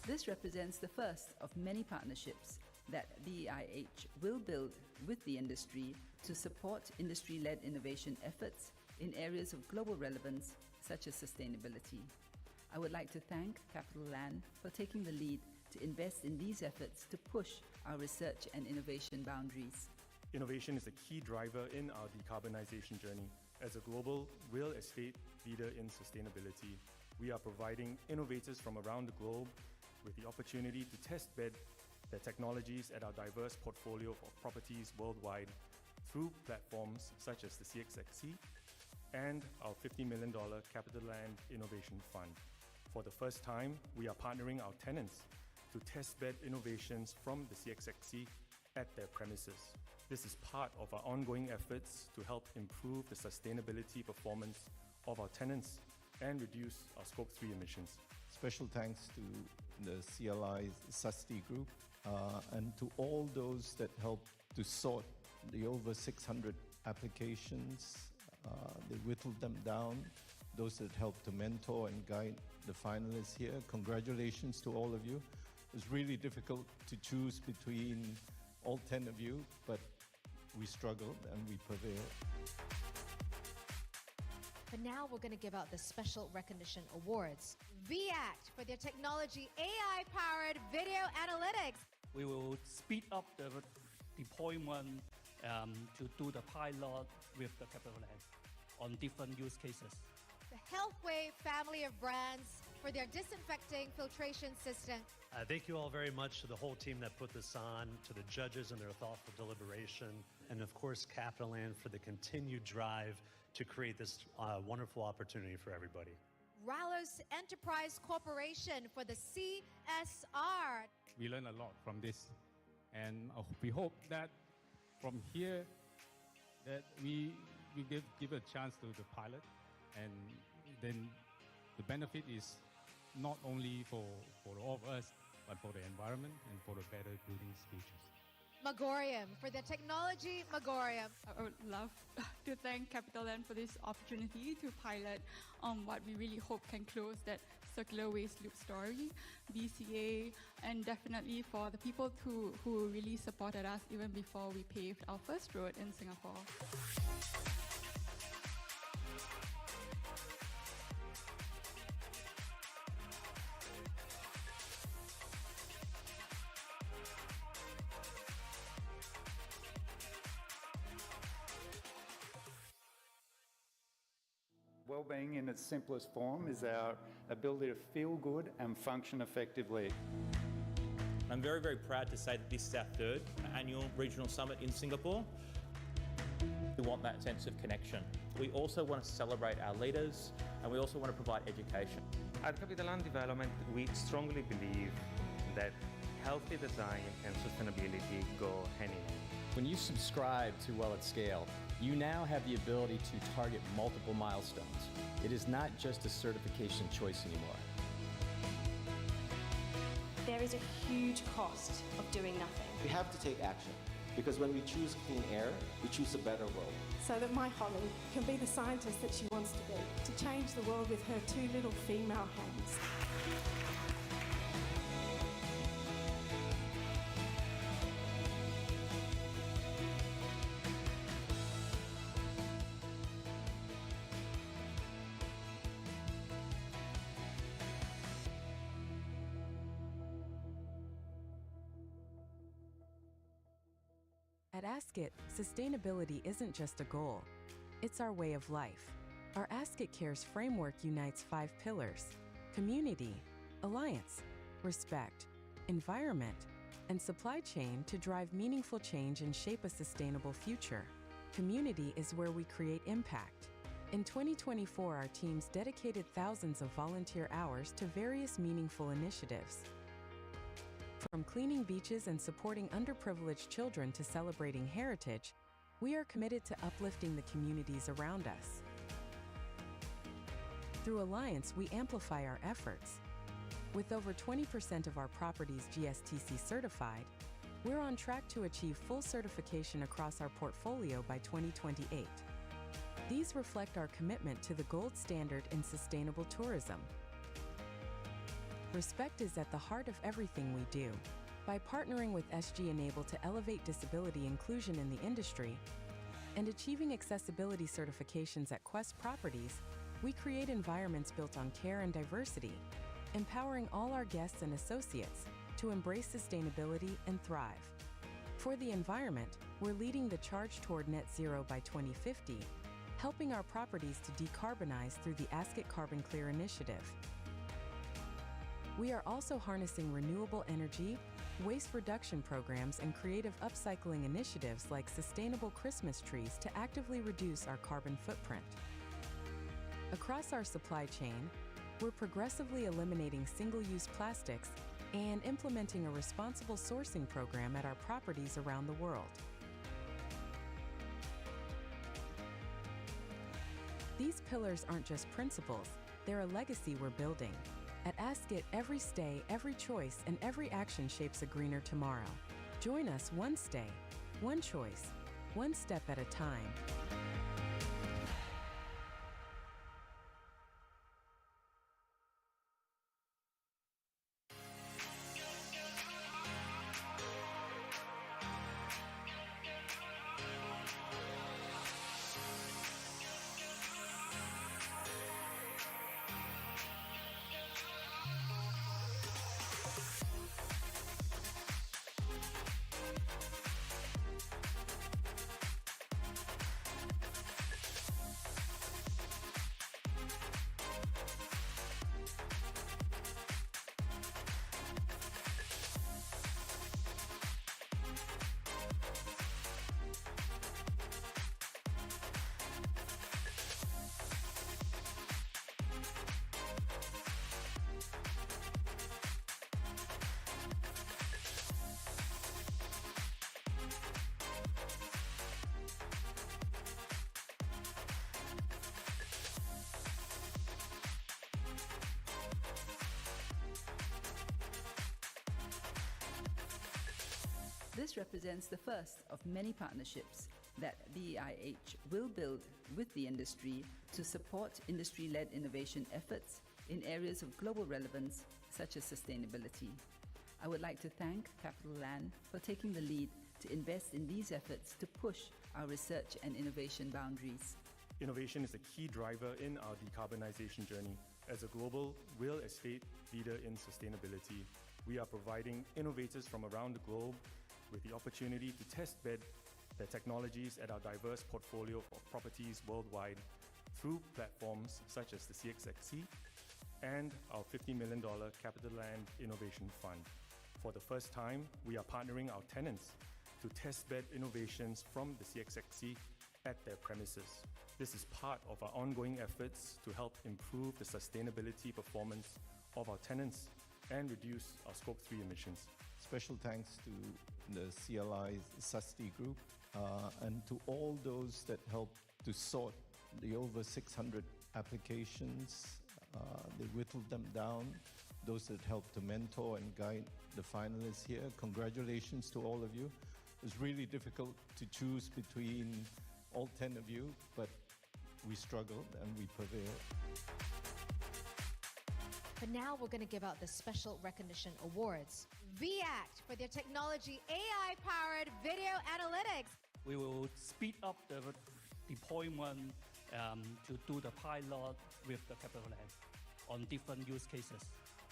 This represents the first of many partnerships that BEIH will build with the industry to support industry-led innovation efforts in areas of global relevance, such as sustainability. I would like to thank CAPITALAND for taking the lead to invest in these efforts to push our research and innovation boundaries. Innovation is a key driver in our decarbonization journey. As a global real estate leader in sustainability, we are providing innovators from around the globe with the opportunity to test bed their technologies at our diverse portfolio of properties worldwide through platforms such as the CXXC and our $50 million CAPITALAND Innovation Fund. For the first time, we are partnering our tenants to test bed innovations from the CXXC at their premises. This is part of our ongoing efforts to help improve the sustainability performance of our tenants and reduce our Scope 3 emissions. Special thanks to the CLI Susty Group and to all those that helped to sort the over 600 applications. They whittled them down. Those that helped to mentor and guide the finalists here. Congratulations to all of you. It was really difficult to choose between all 10 of you, but we struggled and we prevailed. But now we're going to give out the Special Recognition Awards. VACT for their technology AI-powered video analytics. We will speed up the deployment to do the pilot with the CAPITALAND on different use cases. The Healthway family of brands for their disinfecting filtration system. Thank you all very much to the whole team that put this on, to the judges and their thoughtful deliberation, and of course CAPITALAND for the continued drive to create this wonderful opportunity for everybody. Rallos Enterprise Corporation for the CSR. We learn a lot from this, and we hope that from here that we give a chance to the pilot, and then the benefit is not only for all of us, but for the environment and for the better building species. Megorium for the technology Megorium. I would love to thank CAPITALAND for this opportunity to pilot what we really hope can close that circular waste loop story, BCA, and definitely for the people who really supported us even before we paved our first road in Singapore. Wellbeing in its simplest form is our ability to feel good and function effectively. I'm very, very proud to say that this is our third annual regional summit in Singapore. We want that sense of connection. We also want to celebrate our leaders, and we also want to provide education. At CAPITALAND Development, we strongly believe that healthy design and sustainability go hand in hand. When you subscribe to Well at Scale, you now have the ability to target multiple milestones. It is not just a certification choice anymore. There is a huge cost of doing nothing. We have to take action, because when we choose clean air, we choose a better world. So that my Holly can be the scientist that she wants to be, to change the world with her two little female hands. At Askit, sustainability isn't just a goal, it's our way of life. Our Askit Cares framework unites 5 pillars: community, alliance, respect, environment, and supply chain to drive meaningful change and shape a sustainable future. Community is where we create impact. In 2024, our teams dedicated thousands of volunteer hours to various meaningful initiatives. From cleaning beaches and supporting underprivileged children to celebrating heritage, we are committed to uplifting the communities around us. Through Alliance, we amplify our efforts. With over 20% of our properties GSTC certified, we're on track to achieve full certification across our portfolio by 2028. These reflect our commitment to the gold standard in sustainable tourism. Respect is at the heart of everything we do. By partnering with SG Enable to elevate disability inclusion in the industry and achieving accessibility certifications at Quest Properties, we create environments built on care and diversity, empowering all our guests and associates to embrace sustainability and thrive. For the environment, we're leading the charge toward net zero by 2050, helping our properties to decarbonize through the Ascot Carbon Clear initiative. We are also harnessing renewable energy, waste reduction programs, and creative upcycling initiatives like sustainable Christmas trees to actively reduce our carbon footprint. Across our supply chain, we're progressively eliminating single-use plastics and implementing a responsible sourcing program at our properties around the world. These pillars aren't just principles, they're a legacy we're building. At Ascot, every stay, every choice, and every action shapes a greener tomorrow. Join us one stay, one choice, one step at a time. This represents the first of many partnerships that BEIH will build with the industry to support industry-led innovation efforts in areas of global relevance, such as sustainability. I would like to thank CAPITALAND for taking the lead to invest in these efforts to push our research and innovation boundaries. Innovation is a key driver in our decarbonization journey. As a global real estate leader in sustainability, we are providing innovators from around the globe with the opportunity to test bed their technologies at our diverse portfolio of properties worldwide through platforms such as the CXXC and our $50 million CAPITALAND Innovation Fund. For the first time, we are partnering our tenants to test bed innovations from the CXXC at their premises. This is part of our ongoing efforts to help improve the sustainability performance of our tenants and reduce our Scope 3 emissions. Special thanks to the CLI Susty Group and to all those that helped to sort the over 600 applications. They whittled them down. Those that helped to mentor and guide the finalists here. Congratulations to all of you. It was really difficult to choose between all 10 of you, but we struggled and we prevailed. But now we're going to give out the special recognition awards. VACT for their technology AI-powered video analytics. We will speed up the deployment to do the pilot with the CAPITALAND on different use cases.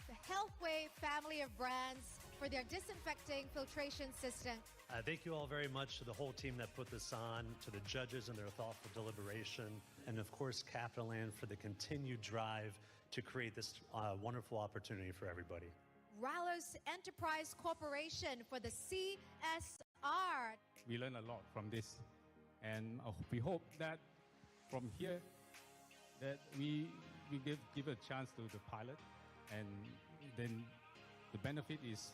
The Healthway family of brands for their disinfecting filtration system. Thank you all very much to the whole team that put this on, to the judges and their thoughtful deliberation, and of course CAPITALAND for the continued drive to create this wonderful opportunity for everybody. Ralos Enterprise Corporation for the CSR. We learn a lot from this, and we hope that from here that we give a chance to the pilot, and then the benefit is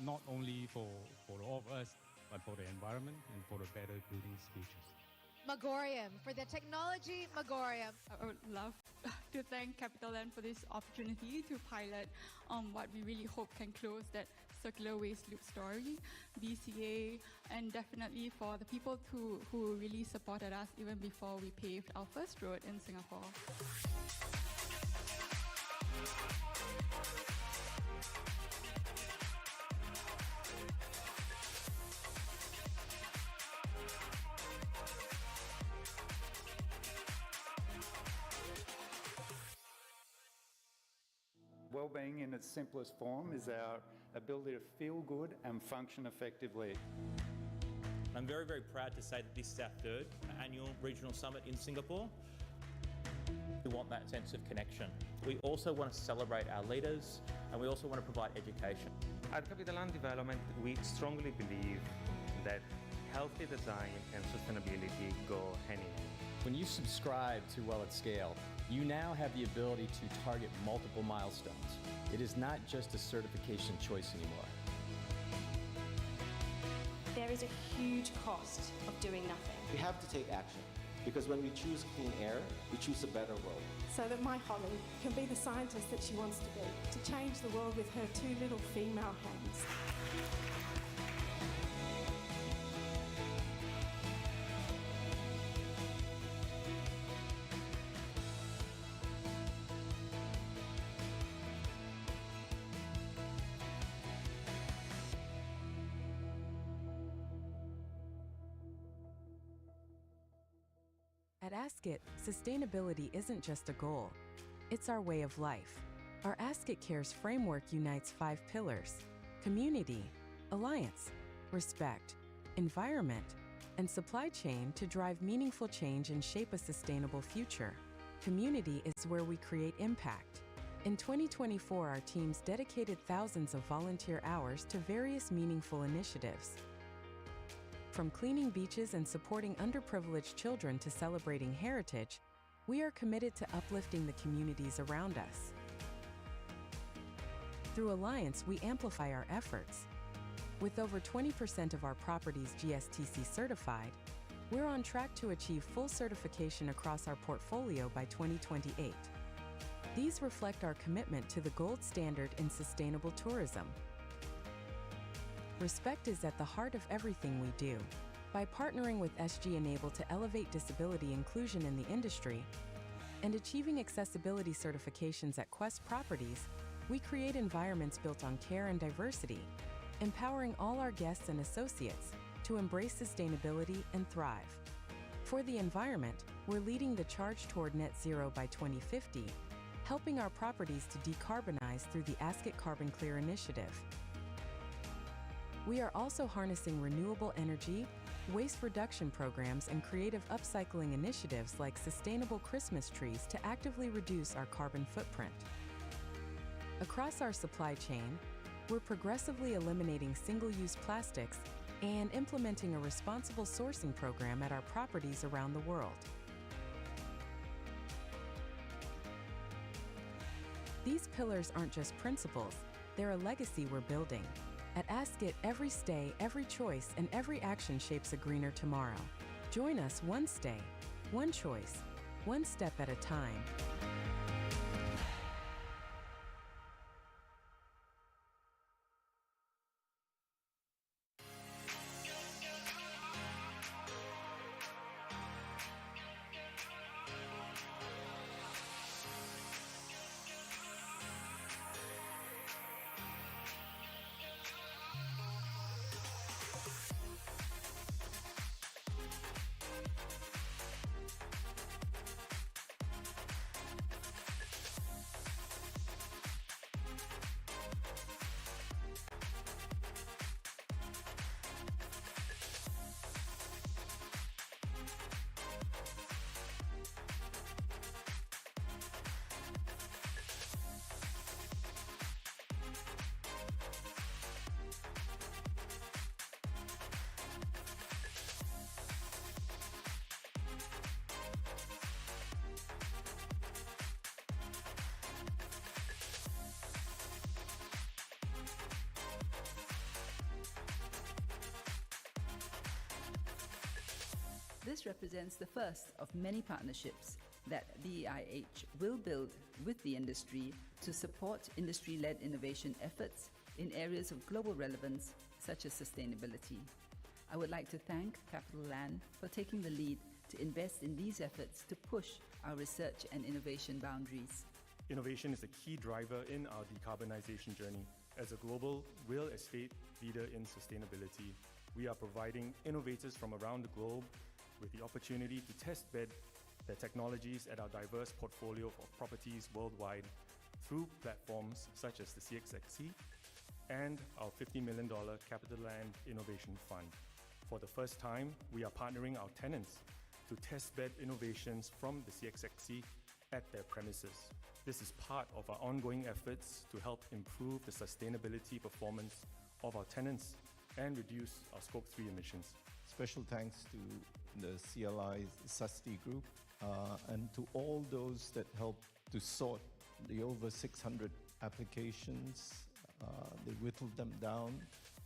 not only for all of us, but for the environment and for the better buildings futures. Megorium for the technology Megorium. I would love to thank CAPITALAND for this opportunity to pilot what we really hope can close that circular waste loop story, BCA, and definitely for the people who really supported us even before we paved our first road in Singapore. Wellbeing in its simplest form is our ability to feel good and function effectively. I'm very, very proud to say that this is our third annual regional summit in Singapore. We want that sense of connection. We also want to celebrate our leaders, and we also want to provide education. At CAPITALAND Development, we strongly believe that healthy design and sustainability go hand in hand. When you subscribe to Well at Scale, you now have the ability to target multiple milestones. It is not just a certification choice anymore. There is a huge cost of doing nothing. We have to take action, because when we choose clean air, we choose a better world. So that my Holly can be the scientist that she wants to be, to change the world with her two little female hands. At Askit, sustainability isn't just a goal, it's our way of life. Our Askit Cares framework unites 5 pillars: community, alliance, respect, environment, and supply chain to drive meaningful change and shape a sustainable future. Community is where we create impact. In 2024, our teams dedicated thousands of volunteer hours to various meaningful initiatives. From cleaning beaches and supporting underprivileged children to celebrating heritage, we are committed to uplifting the communities around us. Through Alliance, we amplify our efforts. With over 20% of our properties GSTC certified, we're on track to achieve full certification across our portfolio by 2028. These reflect our commitment to the gold standard in sustainable tourism. Respect is at the heart of everything we do. By partnering with SG Enable to elevate disability inclusion in the industry and achieving accessibility certifications at Quest Properties, we create environments built on care and diversity, empowering all our guests and associates to embrace sustainability and thrive. For the environment, we're leading the charge toward net zero by 2050, helping our properties to decarbonize through the Askit Carbon Clear initiative. We are also harnessing renewable energy, waste reduction programs, and creative upcycling initiatives like sustainable Christmas trees to actively reduce our carbon footprint. Across our supply chain, we're progressively eliminating single-use plastics and implementing a responsible sourcing program at our properties around the world. These pillars aren't just principles, they're a legacy we're building. At Askit, every stay, every choice, and every action shapes a greener tomorrow. Join us one stay, one choice, one step at a time. This represents the first of many partnerships that DEIH will build with the industry to support industry-led innovation efforts in areas of global relevance, such as sustainability. I would like to thank CAPITALAND for taking the lead to invest in these efforts to push our research and innovation boundaries. Innovation is a key driver in our decarbonization journey. As a global real estate leader in sustainability, we are providing innovators from around the globe with the opportunity to test bed their technologies at our diverse portfolio of properties worldwide through platforms such as the CXXC and our $50 million CAPITALAND Innovation Fund. For the first time, we are partnering our tenants to testbed innovations from the CXXC at their premises. This is part of our ongoing efforts to help improve the sustainability performance of our tenants and reduce our Scope 3 emissions. Special thanks to the CLI Susty Group and to all those that helped to sort the over 600 applications. They whittled them down.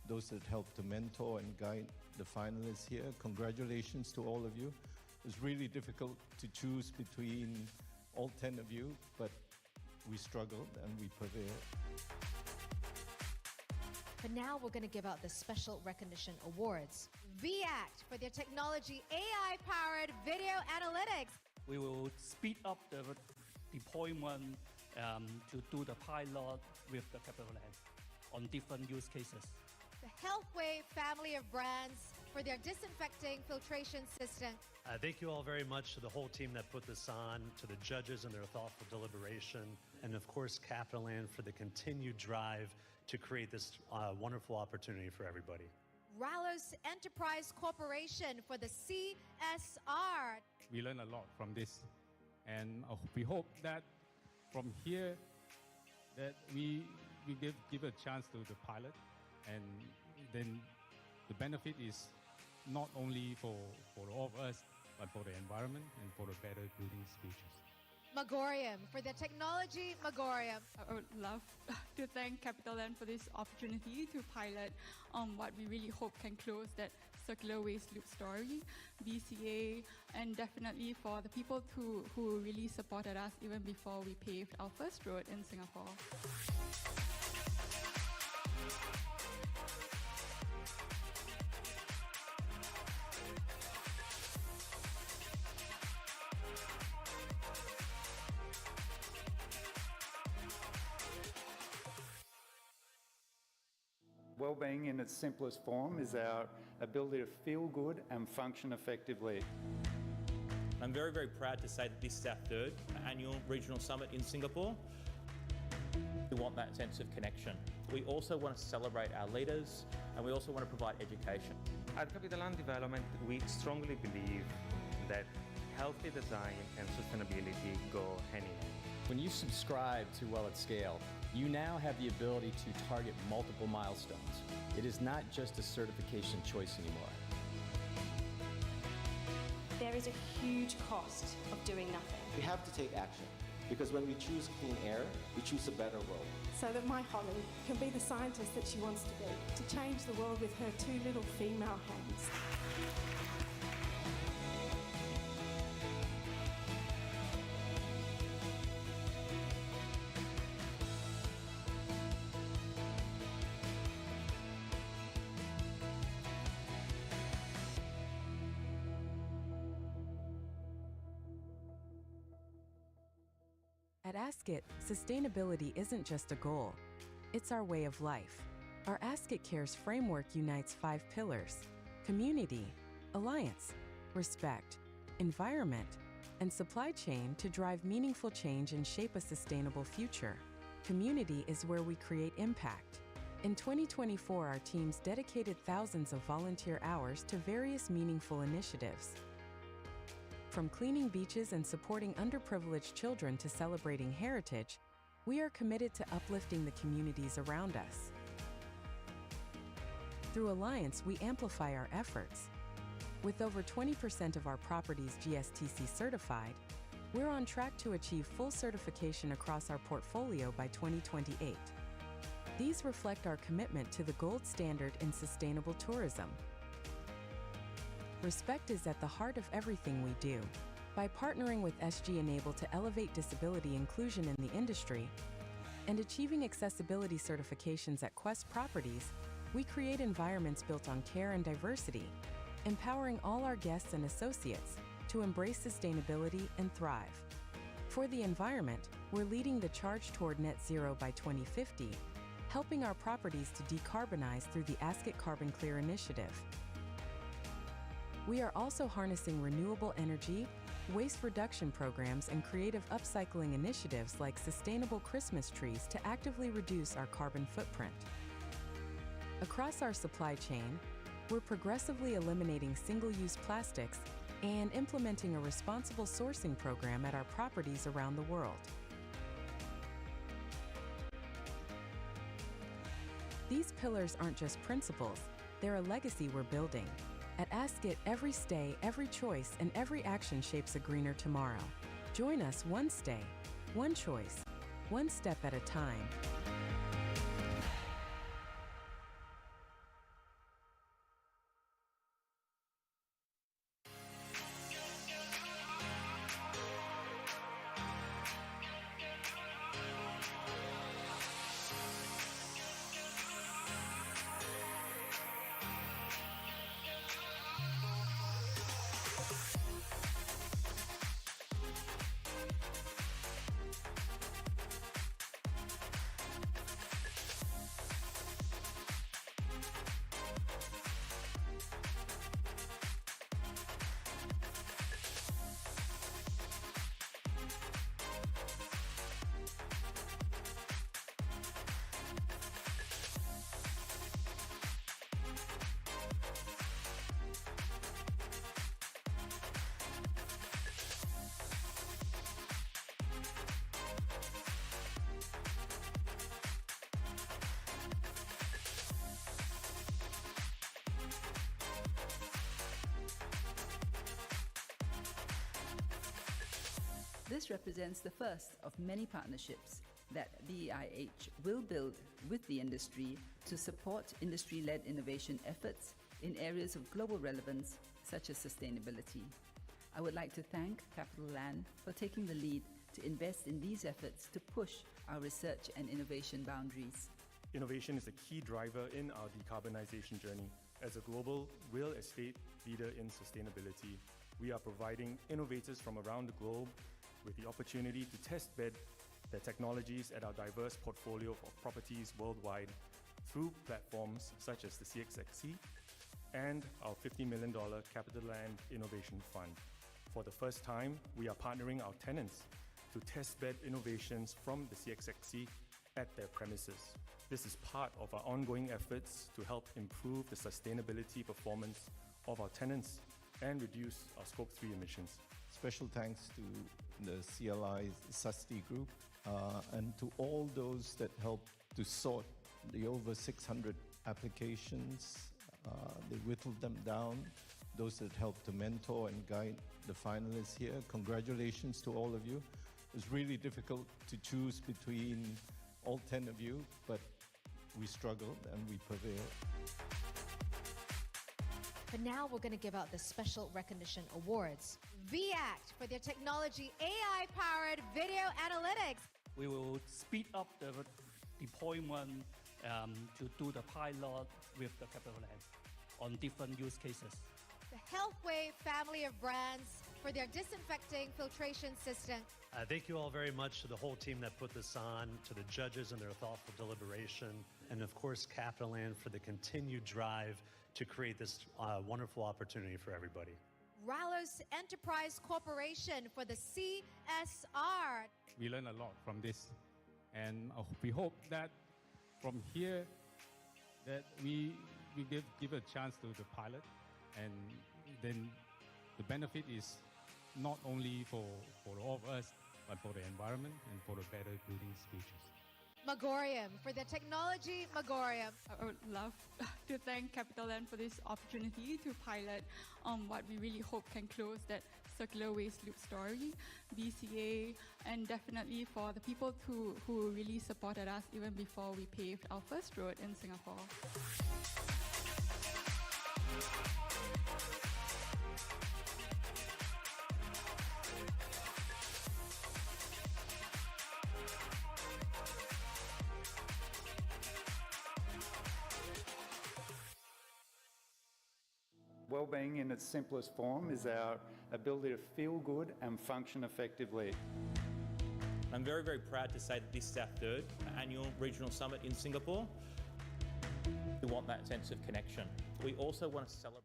Those that helped to mentor and guide the finalists here. Congratulations to all of you. It was really difficult to choose between all 10 of you, but we struggled and we prevailed. But now we're going to give out the special recognition awards. VACT for their technology AI-powered video analytics. We will speed up the deployment to do the pilot with the CAPITALAND on different use cases. The Healthway family of brands for their disinfecting filtration system. Thank you all very much to the whole team that put this on, to the judges and their thoughtful deliberation, and of course CAPITALAND for the continued drive to create this wonderful opportunity for everybody. Ralos Enterprise Corporation for the CSR. We learn a lot from this, and we hope that from here that we give a chance to the pilot, and then the benefit is not only for all of us, but for the environment and for the better buildings futures. Megorium for the technology Megorium. I would love to thank CAPITALAND for this opportunity to pilot what we really hope can close that circular waste loop story, BCA, and definitely for the people who really supported us even before we paved our first road in Singapore. Wellbeing in its simplest form is our ability to feel good and function effectively. I'm very, very proud to say that this is our third annual regional summit in Singapore. We want that sense of connection. We also want to celebrate our leaders, and we also want to provide education. At CAPITALAND Development, we strongly believe that healthy design and sustainability go hand in hand. When you subscribe to Well at Scale, you now have the ability to target multiple milestones. It is not just a certification choice anymore. There is a huge cost of doing nothing. We have to take action, because when we choose clean air, we choose a better world. So that my Holly can be the scientist that she wants to be, to change the world with her two little female hands. At Askit, sustainability isn't just a goal, it's our way of life. Our Askit Cares framework unites 5 pillars: community, alliance, respect, environment, and supply chain to drive meaningful change and shape a sustainable future. Community is where we create impact. In 2024, our teams dedicated thousands of volunteer hours to various meaningful initiatives. From cleaning beaches and supporting underprivileged children to celebrating heritage, we are committed to uplifting the communities around us. Through Alliance, we amplify our efforts. With over 20% of our properties GSTC certified, we're on track to achieve full certification across our portfolio by 2028. These reflect our commitment to the gold standard in sustainable tourism. Respect is at the heart of everything we do. By partnering with SG Enable to elevate disability inclusion in the industry and achieving accessibility certifications at Quest Properties, we create environments built on care and diversity, empowering all our guests and associates to embrace sustainability and thrive. For the environment, we're leading the charge toward net zero by 2050, helping our properties to decarbonize through the Askit Carbon Clear initiative. We are also harnessing renewable energy, waste reduction programs, and creative upcycling initiatives like sustainable Christmas trees to actively reduce our carbon footprint. Across our supply chain, we're progressively eliminating single-use plastics and implementing a responsible sourcing program at our properties around the world. These pillars aren't just principles, they're a legacy we're building. At Ask It, every stay, every choice, and every action shapes a greener tomorrow. Join us one stay, one choice, one step at a time. This represents the first of many partnerships that BEIH will build with the industry to support industry-led innovation efforts in areas of global relevance, such as sustainability. I would like to thank CAPITALAND for taking the lead to invest in these efforts to push our research and innovation boundaries. Innovation is a key driver in our decarbonization journey. As a global real estate leader in sustainability, we are providing innovators from around the globe with the opportunity to test-bed their technologies at our diverse portfolio of properties worldwide through platforms such as the CXXC and our $50 million CAPITALAND Innovation Fund. For the first time, we are partnering our tenants to test-bed innovations from the CXXC at their premises. This is part of our ongoing efforts to help improve the sustainability performance of our tenants and reduce our Scope 3 emissions. Special thanks to the CLI Susty Group and to all those that helped to sort the over 600 applications. They whittled them down. Those that helped to mentor and guide the finalists here. Congratulations to all of you. It was really difficult to choose between all 10 of you, but we struggled and we prevailed. But now we're going to give out the special recognition awards. VACT for their technology AI-powered video analytics. We will speed up the deployment to do the pilot with the CAPITALAND on different use cases. The Healthway family of brands for their disinfecting filtration system. Thank you all very much to the whole team that put this on, to the judges and their thoughtful deliberation, and of course CAPITALAND for the continued drive to create this wonderful opportunity for everybody. Ralos Enterprise Corporation for the CSR. We learn a lot from this, and we hope that from here that we give a chance to the pilot, and then the benefit is not only for all of us, but for the environment and for the better building species. Megorium for the technology Megorium. I would love to thank CAPITALAND for this opportunity to pilot what we really hope can close that circular waste loop story, BCA, and definitely for the people who really supported us even before we paved our first road in Singapore. Wellbeing in its simplest form is our ability to feel good and function effectively. I'm very, very proud to say that this is our third annual regional summit in Singapore. We want that sense of connection. We also want to celebrate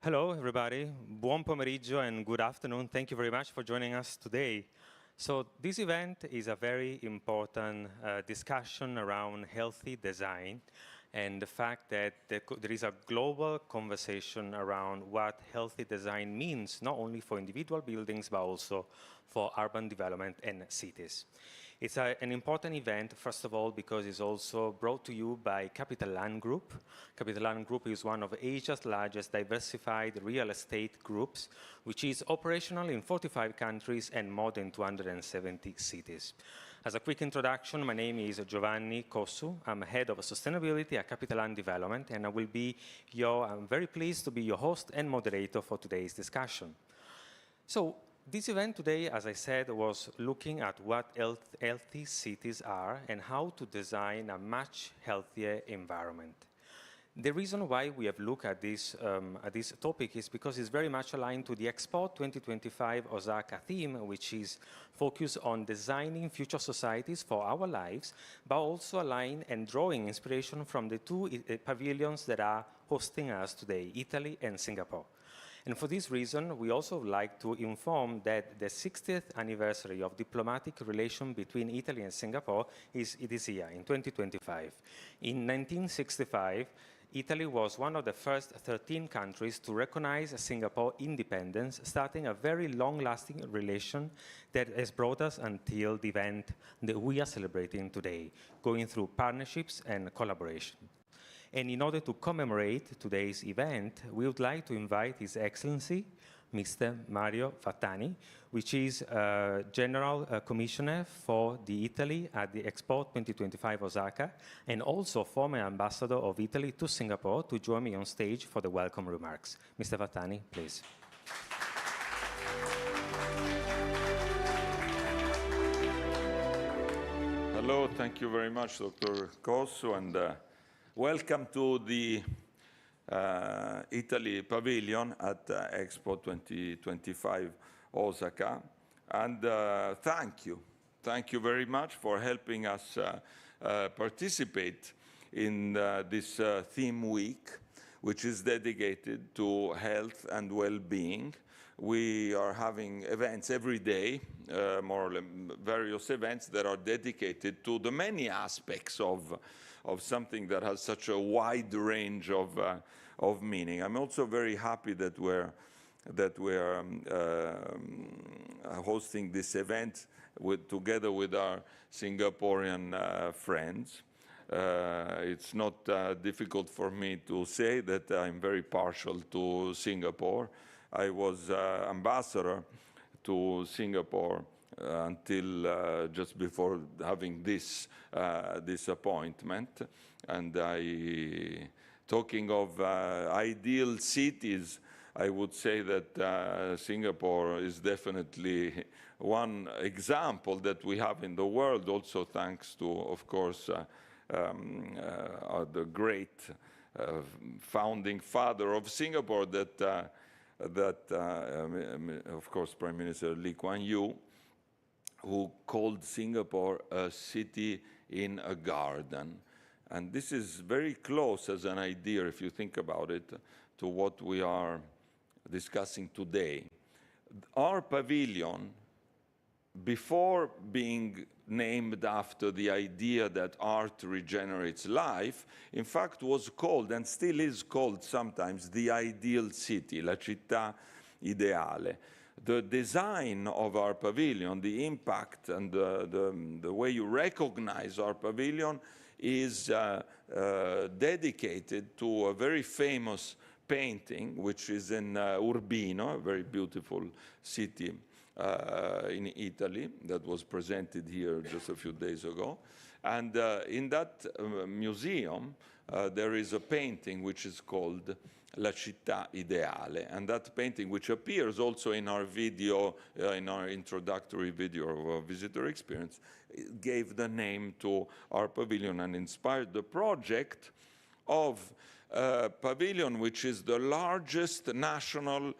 Hello, everybody. Buon pomeriggio and good afternoon. Thank you very much for joining us today. So this event is a very important discussion around healthy design and the fact that there is a global conversation around what healthy design means, not only for individual buildings, but also for urban development and cities. It's an important event, first of all, because it's also brought to you by CAPITALAND Group. CAPITALAND Group is one of Asia's largest diversified real estate groups, which is operational in 45 countries and more than 270 cities. As a quick introduction, my name is Giovanni Cossu. I'm head of sustainability at CAPITALAND Development, and I'm very pleased to be your host and moderator for today's discussion. So, this event today, as I said, was looking at what healthy cities are and how to design a much healthier environment. The reason why we have looked at this topic is because it's very much aligned to the Expo 2025 Osaka theme, which is focused on designing future societies for our lives, but also align and drawing inspiration from the two pavilions that are hosting us today, Italy and Singapore. And for this reason, we also would like to inform that the 60th anniversary of diplomatic relation between Italy and Singapore is this year, in 2025. In 1965, Italy was one of the first 13 countries to recognize Singapore's independence, starting a very long-lasting relation that has brought us until the event that we are celebrating today, going through partnerships and collaboration. And in order to commemorate today's event, we would like to invite His Excellency, Mr. Mario Fattani, which is General Commissioner for Italy at the Expo 2025 Osaka, and also former Ambassador of Italy to Singapore, to join me on stage for the welcome remarks. Mr. Fattani, please. Hello, thank you very much, Dr. Cossu, and welcome to the Italy Pavilion at Expo 2025 Osaka. And thank you very much for helping us participate in this theme week, which is dedicated to health and well-being. We are having events every day, more or less various events that are dedicated to the many aspects of something that has such a wide range of meaning. I'm also very happy that we're hosting this event together with our Singaporean friends. It's not difficult for me to say that I'm very partial to Singapore. I was ambassador to Singapore until just before having this appointment. And talking of ideal cities, I would say that Singapore is definitely one example that we have in the world, also thanks to, of course, the great founding father of Singapore, of course, Prime Minister Lee Kuan Yew, who called Singapore a city in a garden. And this is very close as an idea, if you think about it, to what we are discussing today. Our pavilion, before being named after the idea that art regenerates life, in fact was called, and still is called sometimes, the ideal city, la città ideale. The design of our pavilion, the impact and the way you recognize our pavilion is dedicated to a very famous painting, which is in Urbino, a very beautiful city in Italy, that was presented here just a few days ago. And in that museum, there is a painting which is called La Città Ideale. And that painting, which appears also in our video, in our introductory video of our visitor experience, gave the name to our pavilion and inspired the project of a pavilion which is the largest national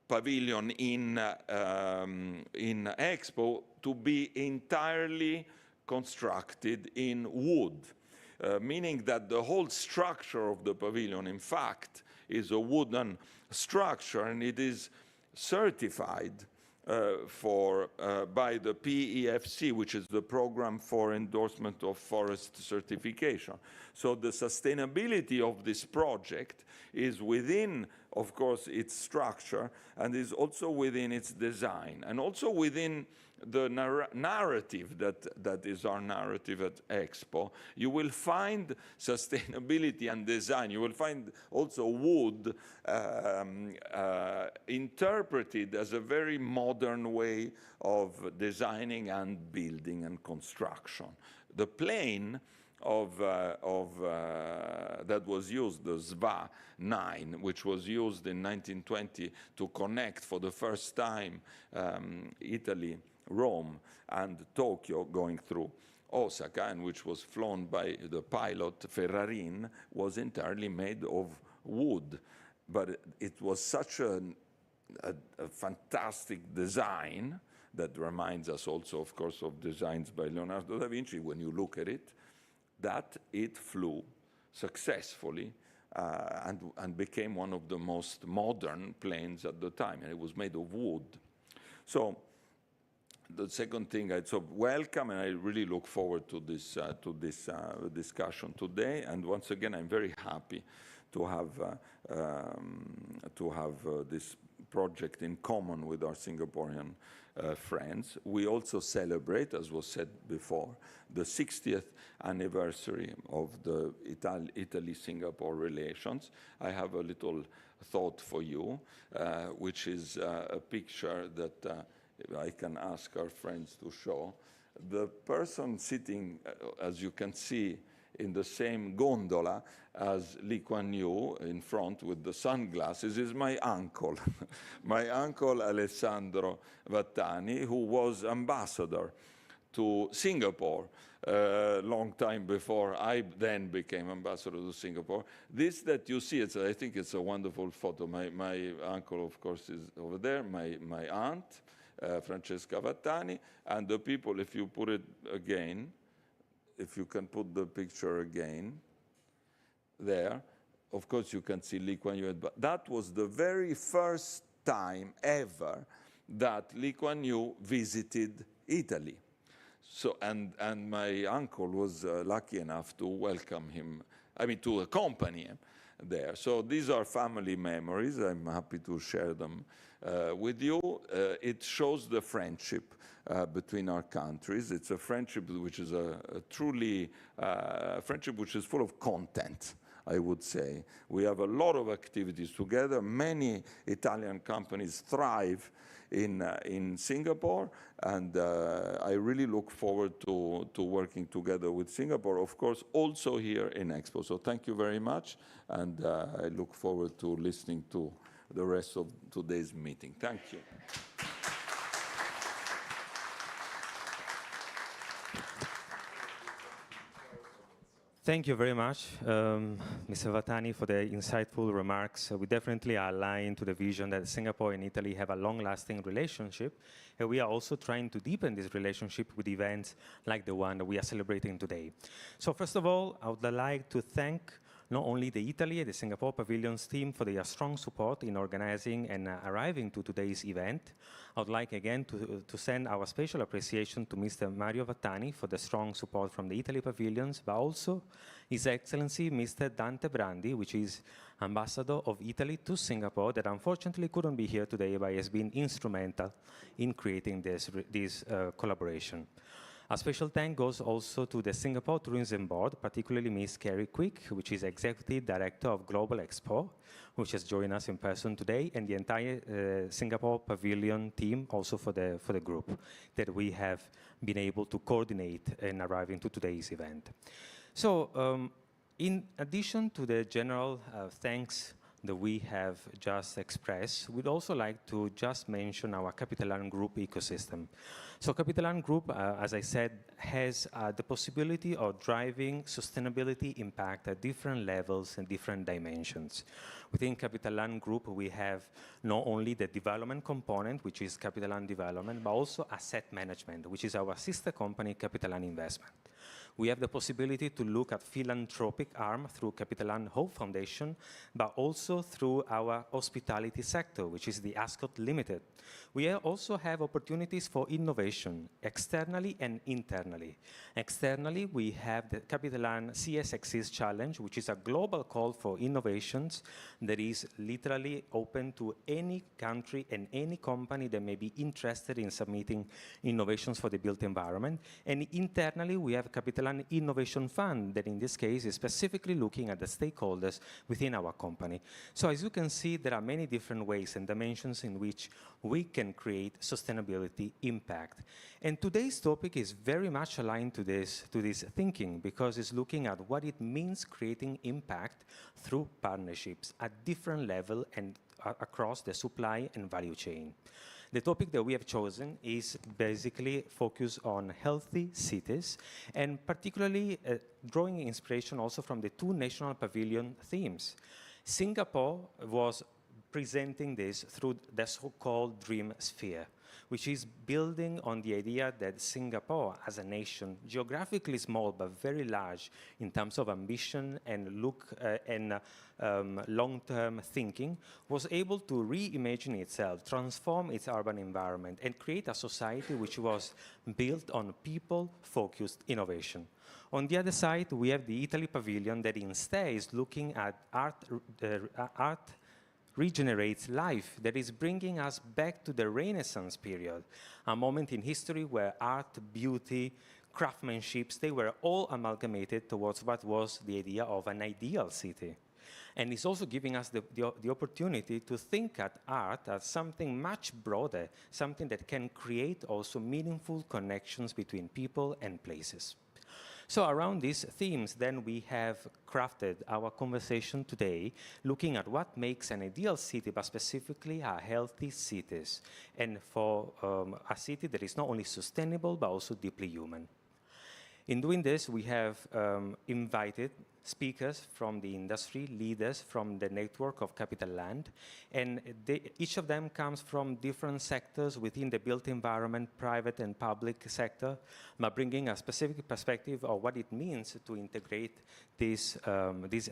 pavilion in Expo to be entirely constructed in wood. Meaning that the whole structure of the pavilion, in fact, is a wooden structure, and it is certified by the PEFC, which is the Program for Endorsement of Forest Certification. So the sustainability of this project is within, of course, its structure, and is also within its design, and also within the narrative that is our narrative at Expo. You will find sustainability and design. You will find also wood interpreted as a very modern way of designing and building and construction. The plane that was used, the SVA 9, which was used in 1920 to connect for the first time Italy, Rome, and Tokyo, going through Osaka, and which was flown by the pilot Ferrarin, was entirely made of wood. But it was such a fantastic design that reminds us also, of course, of designs by Leonardo da Vinci, when you look at it, that it flew successfully and became one of the most modern planes at the time, and it was made of wood. So the second thing, so welcome, and I really look forward to this discussion today. And once again, I'm very happy to have this project in common with our Singaporean friends. We also celebrate, as was said before, the 60th anniversary of the Italy-Singapore relations. I have a little thought for you, which is a picture that I can ask our friends to show. The person sitting, as you can see, in the same gondola as Lee Kuan Yew in front with the sunglasses is my uncle, my uncle Alessandro Vattani, who was ambassador to Singapore a long time before I then became ambassador to Singapore. This that you see, I think it's a wonderful photo. My uncle, of course, is over there, my aunt, Francesca Vattani, and the people, if you put it again, if you can put the picture again, there, of course you can see Lee Kuan Yew. But that was the very first time ever that Lee Kuan Yew visited Italy. So, and my uncle was lucky enough to welcome him, to accompany him there. So these are family memories. I'm happy to share them with you. It shows the friendship between our countries. It's a friendship which is a truly friendship which is full of content, I would say. We have a lot of activities together. Many Italian companies thrive in Singapore, and I really look forward to working together with Singapore, of course, also here in Expo. So thank you very much, and I look forward to listening to the rest of today's meeting. Thank you. Thank you very much, Mr. Vattani, for the insightful remarks. We definitely are aligned to the vision that Singapore and Italy have a long-lasting relationship, and we are also trying to deepen this relationship with events like the one that we are celebrating today. So first of all, I would like to thank not only the Italy and the Singapore Pavilions team for their strong support in organizing and arriving to today's event. I would like again to send our special appreciation to Mr. Mario Vattani for the strong support from the Italy Pavilions, but also His Excellency Mr. Dante Brandi, which is Ambassador of Italy to Singapore, that unfortunately couldn't be here today, but has been instrumental in creating this collaboration. A special thank goes also to the Singapore Tourism Board, particularly Ms. Carrie Quick, which is Executive Director of Global Expo, which has joined us in person today, and the entire Singapore Pavilion team also for the group that we have been able to coordinate in arriving to today's event. So in addition to the general thanks that we have just expressed, we'd also like to just mention our CAPITALAND Group ecosystem. So CAPITALAND Group, as I said, has the possibility of driving sustainability impact at different levels and different dimensions. Within CAPITALAND Group, we have not only the development component, which is CAPITALAND Development, but also asset management, which is our sister company, CAPITALAND Investment. We have the possibility to look at philanthropic arm through CAPITALAND Hope Foundation, but also through our hospitality sector, which is the Ascot Limited. We also have opportunities for innovation, externally and internally. Externally, we have the CAPITALAND CSX's Challenge, which is a global call for innovations that is literally open to any country and any company that may be interested in submitting innovations for the built environment. And internally, we have CAPITALAND Innovation Fund that in this case is specifically looking at the stakeholders within our company. So as you can see, there are many different ways and dimensions in which we can create sustainability impact. And today's topic is very much aligned to this thinking, because it's looking at what it means creating impact through partnerships at different level and across the supply and value chain. The topic that we have chosen is basically focused on healthy cities, and particularly drawing inspiration also from the two national pavilion themes. Singapore was presenting this through the so-called Dream Sphere, which is building on the idea that Singapore as a nation, geographically small but very large in terms of ambition and long-term thinking, was able to reimagine itself, transform its urban environment, and create a society which was built on people-focused innovation. On the other side, we have the Italy Pavilion that instead is looking at art regenerates life, that is bringing us back to the Renaissance period, a moment in history where art, beauty, craftsmanship, they were all amalgamated towards what was the idea of an ideal city. And it's also giving us the opportunity to think at art as something much broader, something that can create also meaningful connections between people and places. So around these themes, then, we have crafted our conversation today, looking at what makes an ideal city, but specifically a healthy cities, and for a city that is not only sustainable, but also deeply human. In doing this, we have invited speakers from the industry, leaders from the network of CAPITALAND, and each of them comes from different sectors within the built environment, private and public sector, but bringing a specific perspective of what it means to integrate this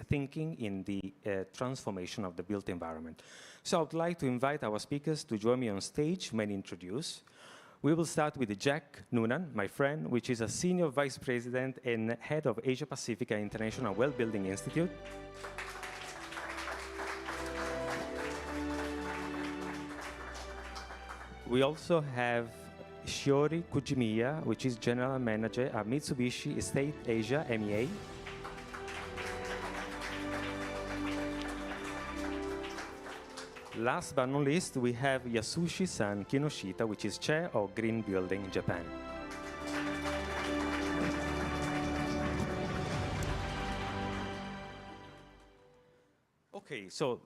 thinking in the transformation of the built environment. So I would like to invite our speakers to join me on stage when introduced. We will start with Jack Noonan, my friend, which is a Senior Vice President and Head of Asia Pacific and International Well-Building Institute. We also have Shiori Kujimiya, which is General Manager at Mitsubishi Estate Asia, MEA. Last but not least, we have Yasushi-san Kinoshita, which is Chair of Green Building Japan. Okay, so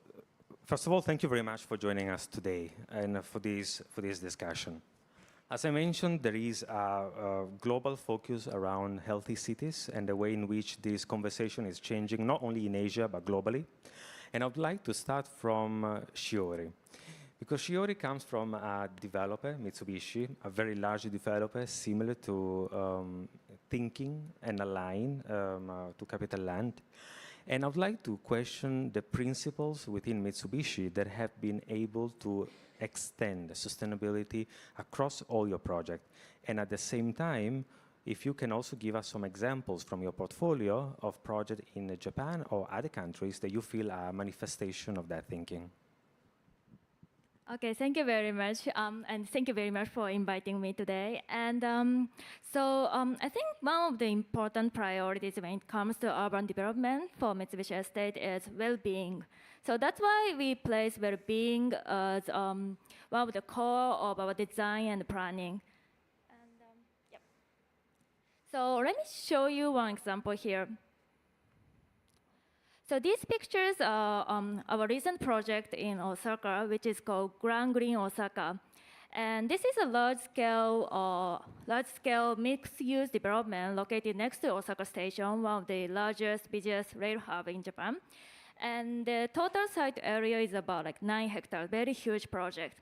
first of all, thank you very much for joining us today and for this discussion. As I mentioned, there is a global focus around healthy cities and the way in which this conversation is changing, not only in Asia, but globally. And I would like to start from Shiori, because Shiori comes from a developer, Mitsubishi, a very large developer, similar to thinking and align to CAPITALAND. And I would like to question the principles within Mitsubishi that have been able to extend sustainability across all your projects. And at the same time, if you can also give us some examples from your portfolio of projects in Japan or other countries that you feel are a manifestation of that thinking. Okay, thank you very much. And thank you very much for inviting me today. And I think one of the important priorities when it comes to urban development for Mitsubishi Estate is well-being. So that's why we place well-being as one of the core of our design and planning. So let me show you one example here. So these pictures are our recent project in Osaka, which is called Grand Green Osaka. And this is a large-scale mixed-use development located next to Osaka Station, one of the largest, busiest rail hub in Japan. And the total site area is about 9 hectares, very huge project.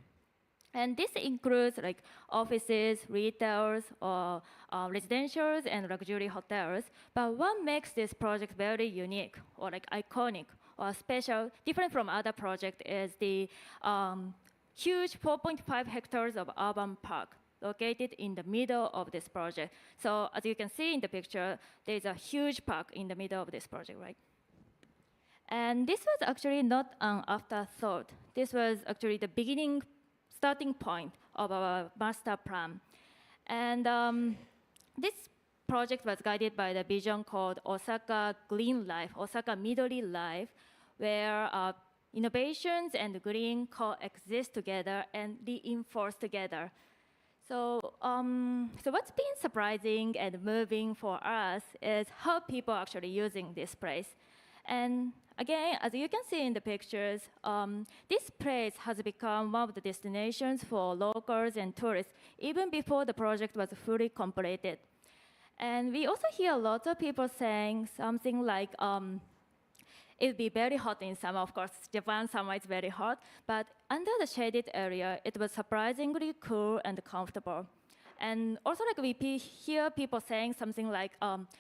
And this includes like offices, retails, or residentials and luxury hotels. But what makes this project very unique or like iconic or special, different from other projects, is the huge 4.5 hectares of urban park located in the middle of this project. So as you can see in the picture, there's a huge park in the middle of this project, right? And this was actually not an afterthought. This was actually the starting point of our master plan. And this project was guided by the vision called Osaka Green Life, Osaka Midori Life, where innovations and green coexist together and reinforce together. So what's been surprising and moving for us is how people are actually using this place. And again, as you can see in the pictures, this place has become one of the destinations for locals and tourists, even before the project was fully completed. And we also hear lots of people saying something like, it would be very hot in summer. Of course, Japan summer is very hot, but under the shaded area, it was surprisingly cool and comfortable. And also, like we hear people saying something like,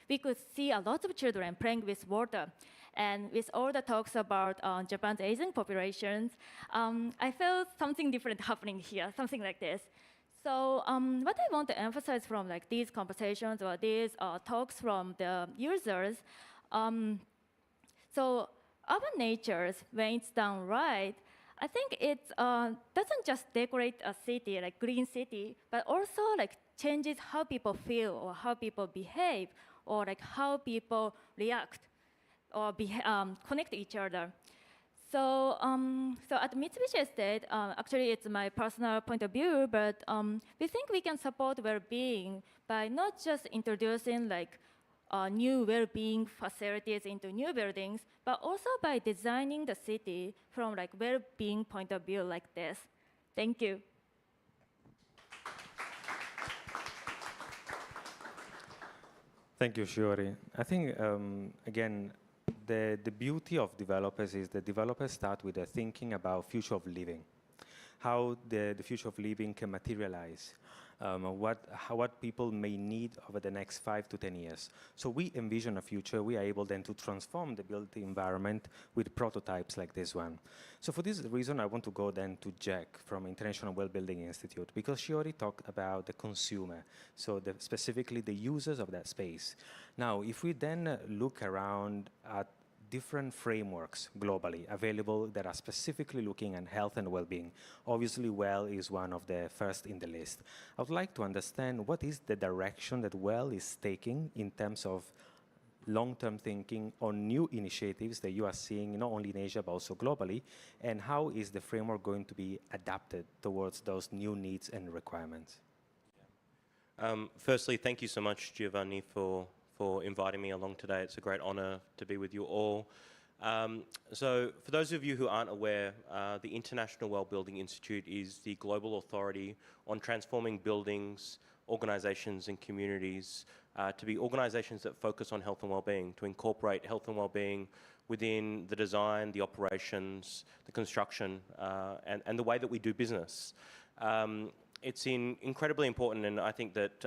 we could see a lot of children playing with water. And with all the talks about Japan's aging populations, I felt something different happening here, something like this. So what I want to emphasize from like these conversations or these talks from the users, so urban natures, when it's done right, I think it doesn't just decorate a city, like green city, but also like changes how people feel or how people behave or like how people react or connect each other. So, so at Mitsubishi Estate, actually it's my personal point of view, but we think we can support well-being by not just introducing like new well-being facilities into new buildings, but also by designing the city from like well-being point of view like this. Thank you. Thank you, Shiori. I think, again, the beauty of developers is that developers start with a thinking about future of living, how the future of living can materialize, what people may need over the next 5 to 10 years. So we envision a future, we are able then to transform the built environment with prototypes like this one. So for this reason, I want to go then to Jack from International Well Building Institute, because she already talked about the consumer, so specifically the users of that space. Now, if we then look around at different frameworks globally available that are specifically looking at health and well-being. Obviously, WELL is one of the first in the list. I would like to understand what is the direction that WELL is taking in terms of long-term thinking on new initiatives that you are seeing not only in Asia but also globally, and how is the framework going to be adapted towards those new needs and requirements? Firstly, thank you so much, Giovanni, for inviting me along today. It's a great honor to be with you all. So for those of you who aren't aware, the International Well Building Institute is the global authority on transforming buildings, organizations and communities to be organizations that focus on health and well-being, to incorporate health and well-being within the design, the operations, the construction, and the way that we do business. It's incredibly important, and I think that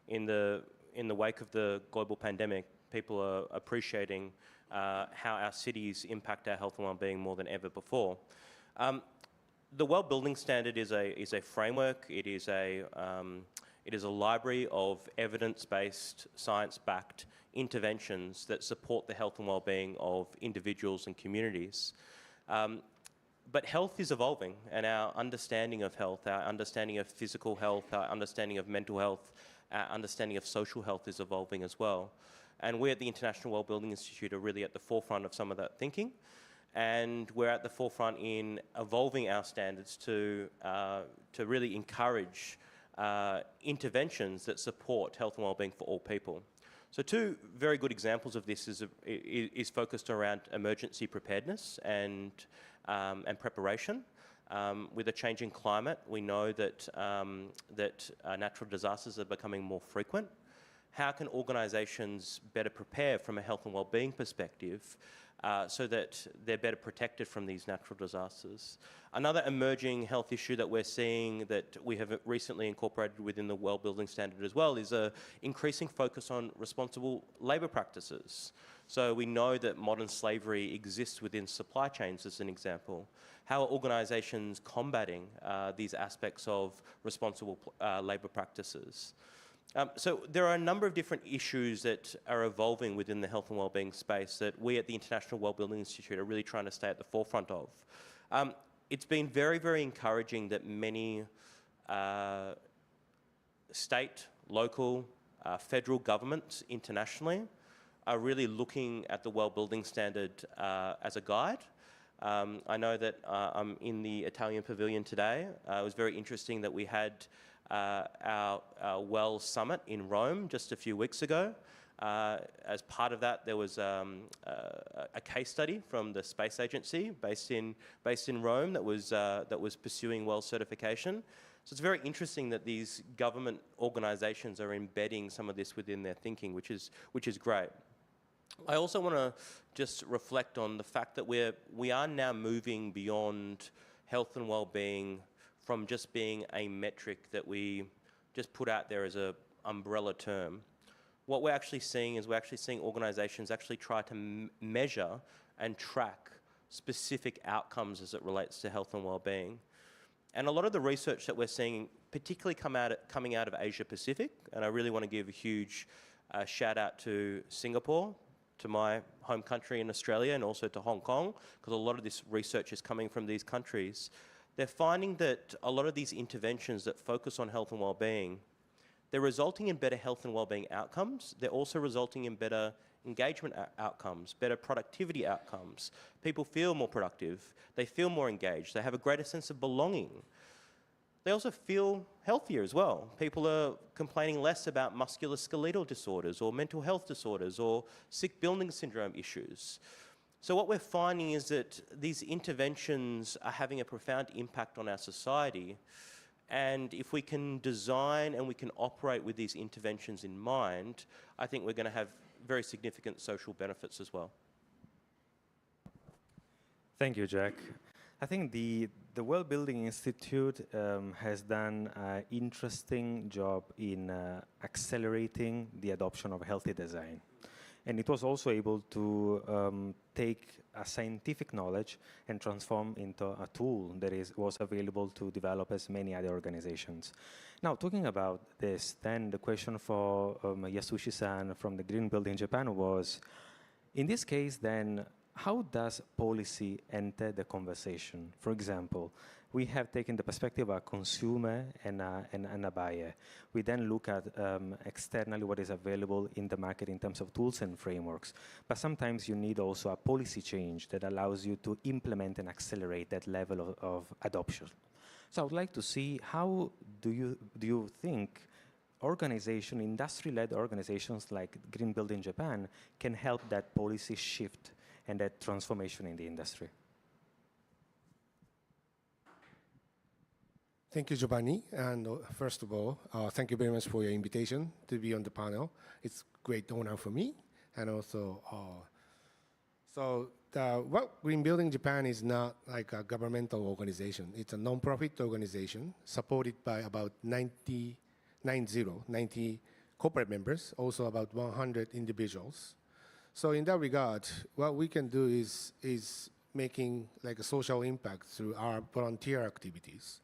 in the wake of the global pandemic, people are appreciating how our cities impact our health and well-being more than ever before. The Well Building Standard is a framework. It is a library of evidence-based, science-backed interventions that support the health and well-being of individuals and communities. But health is evolving, and our understanding of health, our understanding of physical health, our understanding of mental health, our understanding of social health is evolving as well. And we at the International Well Building Institute are really at the forefront of some of that thinking. And we're at the forefront in evolving our standards to really encourage interventions that support health and well-being for all people. So two very good examples of this is focused around emergency preparedness and preparation. With a changing climate, we know that natural disasters are becoming more frequent. how can organisations better prepare from a health and wellbeing perspective so that they're better protected from these natural disasters. Another emerging health issue that we're seeing that we have recently incorporated within the Well Building Standard as well is an increasing focus on responsible labour practices. So we know that modern slavery exists within supply chains, as an example. How are organisations combating these aspects of responsible labour practices? So there are a number of different issues that are evolving within the health and wellbeing space that we at the International Wellbuilding Institute are really trying to stay at the forefront of. It's been very, very encouraging that many state, local, federal governments internationally are really looking at the Wellbuilding Standard as a guide. I know that I'm in the Italian pavilion today. It was very interesting that we had our Well Summit in Rome just a few weeks ago. As part of that, there was a case study from the Space Agency based in Rome that was pursuing WELL certification. So it's very interesting that these government organisations are embedding some of this within their thinking, which is great. I also want to just reflect on the fact that we are now moving beyond health and wellbeing from just being a metric that we just put out there as an umbrella term. What we're actually seeing is organisations actually try to measure and track specific outcomes as it relates to health and wellbeing. And a lot of the research that we're seeing, particularly coming out of Asia Pacific, and I really want to give a huge shout out to Singapore, to my home country in Australia, and also to Hong Kong, because a lot of this research is coming from these countries. They're finding that a lot of these interventions that focus on health and wellbeing, they're resulting in better health and wellbeing outcomes. They're also resulting in better engagement outcomes, better productivity outcomes. People feel more productive. They feel more engaged. They have a greater sense of belonging. They also feel healthier as well. People are complaining less about musculoskeletal disorders or mental health disorders or sick building syndrome issues. So what we're finding is that these interventions are having a profound impact on our society, and if we can design and we can operate with these interventions in mind, I think we're going to have very significant social benefits as well. Thank you, Jack. I think the Well Building Institute has done an interesting job in accelerating the adoption of healthy design. And it was also able to take a scientific knowledge and transform into a tool that was available to develop as many other organizations. Now, talking about this, then the question for Yasushi-san from the Green Building Japan was, in this case, then, how does policy enter the conversation? For example, we have taken the perspective of a consumer and a buyer. We then look at externally what is available in the market in terms of tools and frameworks. But sometimes you need also a policy change that allows you to implement and accelerate that level of adoption. So I would like to see how do you think industry-led organizations like Green Building Japan can help that policy shift and that transformation in the industry? Thank you, Giovanni. And first of all, thank you very much for your invitation to be on the panel. It's a great honor for me. And also, Green Building Japan is not like a governmental organization. It's a non-profit organization supported by about 90 corporate members, also about 100 individuals. So in that regard, what we can do is making like a social impact through our volunteer activities.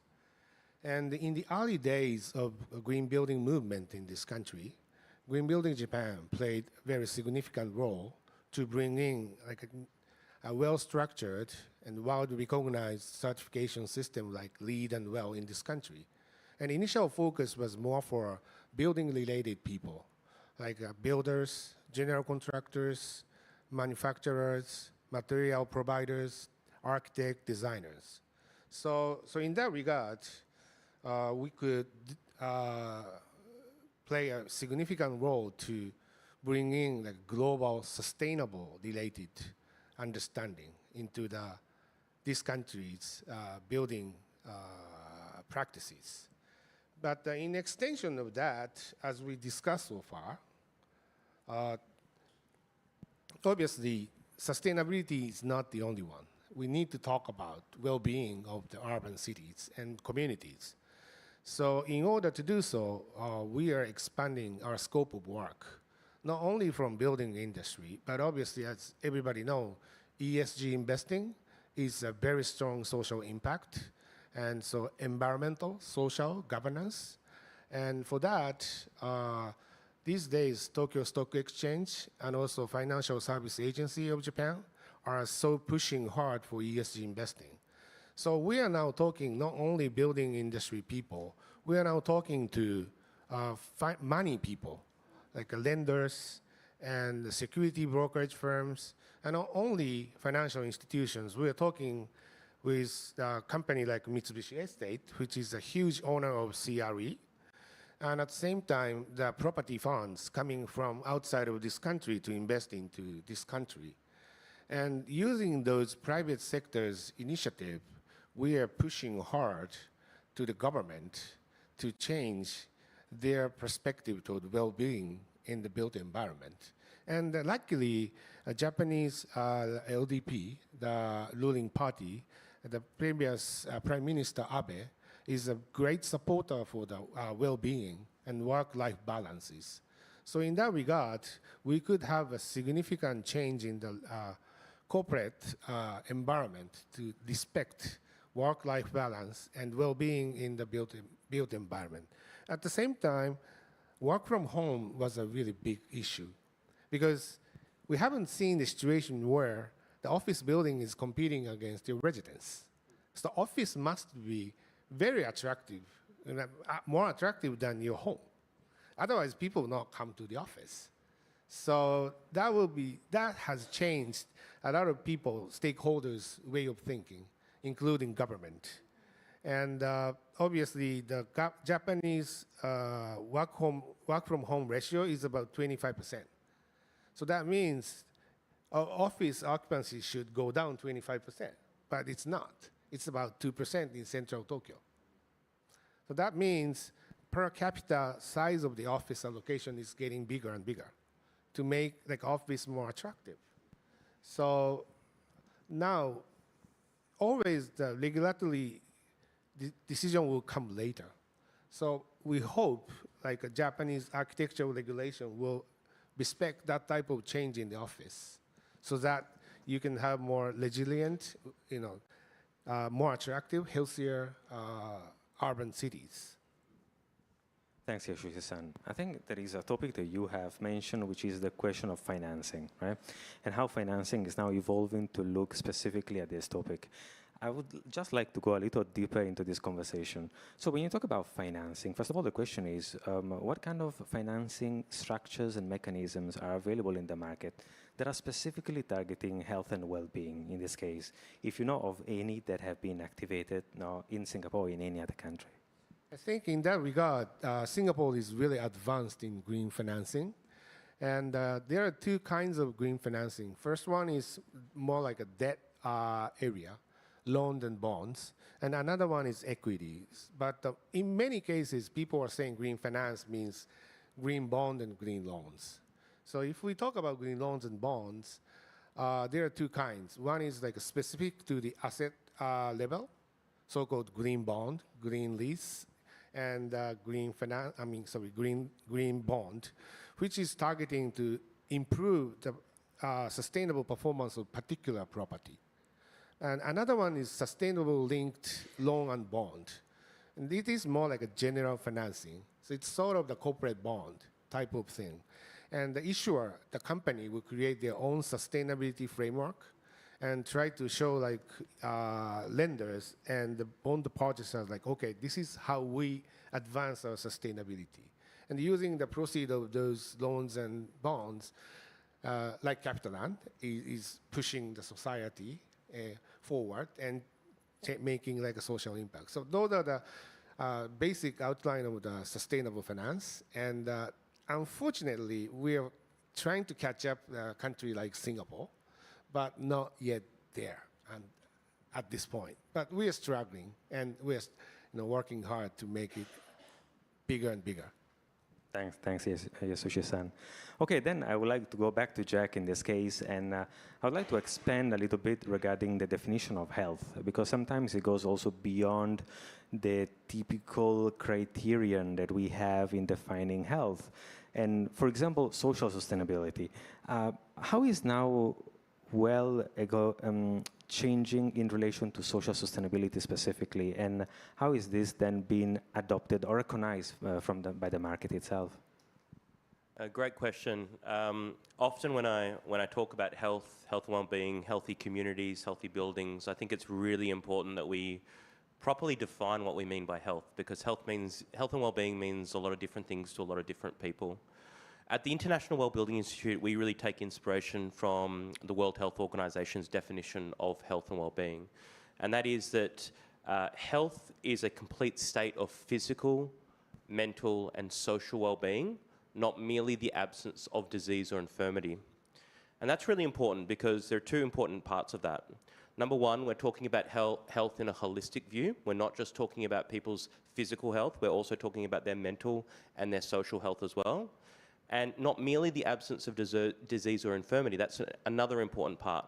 And in the early days of a green building movement in this country, Green Building Japan played a very significant role to bring in like a well-structured and well-recognized certification system like LEED and WELL in this country. And initial focus was more for building-related people, like builders, general contractors, manufacturers, material providers, architect, designers. So in that regard, we could play a significant role to bring in like global sustainable related understanding into this country's building practices. But in extension of that, as we discussed so far, Obviously, sustainability is not the only one. We need to talk about well-being of the urban cities and communities. So in order to do so, we are expanding our scope of work, not only from building industry, but obviously, as everybody knows, ESG investing is a very strong social impact, and so environmental, social, governance. And for that, these days, Tokyo Stock Exchange and also Financial Service Agency of Japan are so pushing hard for ESG investing. So we are now talking not only building industry people, we are now talking to money people, like lenders and the security brokerage firms, and not only financial institutions. We are talking with a company like Mitsubishi Estate, which is a huge owner of CRE, and at the same time, the property funds coming from outside of this country to invest into this country. And using those private sectors initiative, we are pushing hard to the government to change their perspective toward well-being in the built environment. And luckily, Japanese LDP, the ruling party, the previous Prime Minister Abe, is a great supporter for the well-being and work-life balances. So in that regard, we could have a significant change in the corporate environment to respect work-life balance and well-being in the built environment. At the same time, work from home was a really big issue because we haven't seen the situation where the office building is competing against your residence. So the office must be very attractive, more attractive than your home. Otherwise, people will not come to the office. So that has changed a lot of people, stakeholders' way of thinking, including government. And obviously, the Japanese work from home ratio is about 25%. So that means office occupancy should go down 25%, but it's not. It's about 2% in central Tokyo. So that means per capita size of the office allocation is getting bigger and bigger to make like office more attractive. So now, always the regulatory decision will come later. So we hope like a Japanese architectural regulation will respect that type of change in the office so that you can have more resilient, more attractive, healthier urban cities. Thanks, Yoshiki-san. I think there is a topic that you have mentioned, which is the question of financing, right? And how financing is now evolving to look specifically at this topic. I would just like to go a little deeper into this conversation. So when you talk about financing, first of all, the question is, what kind of financing structures and mechanisms are available in the market that are specifically targeting health and well-being in this case, if you know of any that have been activated in Singapore or in any other country? I think in that regard, Singapore is really advanced in green financing. And there are two kinds of green financing. First one is more like a debt area, loans and bonds. And another one is equities. But in many cases, people are saying green finance means green bond and green loans. So if we talk about green loans and bonds, there are two kinds. One is like specific to the asset level, so-called green bond, green lease, and green bond, which is targeting to improve the sustainable performance of particular property. And another one is sustainable linked loan and bond. And it is more like a general financing. So it's sort of the corporate bond type of thing. And the issuer, the company, will create their own sustainability framework and try to show like lenders and the bond purchasers like, okay, this is how we advance our sustainability. And using the proceeds of those loans and bonds, like CAPITALAND is pushing the society forward and making like a social impact. So those are the basic outline of the sustainable finance. And unfortunately, we are trying to catch up a country like Singapore, but not yet there and at this point. But we are struggling, and we are working hard to make it bigger and bigger. Thanks, Yasushi-san. Okay, then I would like to go back to Jack in this case, and I would like to expand a little bit regarding the definition of health, because sometimes it goes also beyond the typical criterion that we have in defining health. And for example, social sustainability. How is now changing in relation to social sustainability specifically, and how is this then being adopted or recognized by the market itself? A great question. Often when I talk about health and well-being, healthy communities, healthy buildings, I think it's really important that we properly define what we mean by health, because health and well-being means a lot of different things to a lot of different people. At the International Well-Building Institute, we really take inspiration from the World Health Organization's definition of health and well-being. And that is that health is a complete state of physical, mental, and social well-being, not merely the absence of disease or infirmity. And that's really important because there are two important parts of that. Number one, we're talking about health in a holistic view. We're not just talking about people's physical health, we're also talking about their mental and their social health as well. And not merely the absence of disease or infirmity, that's another important part.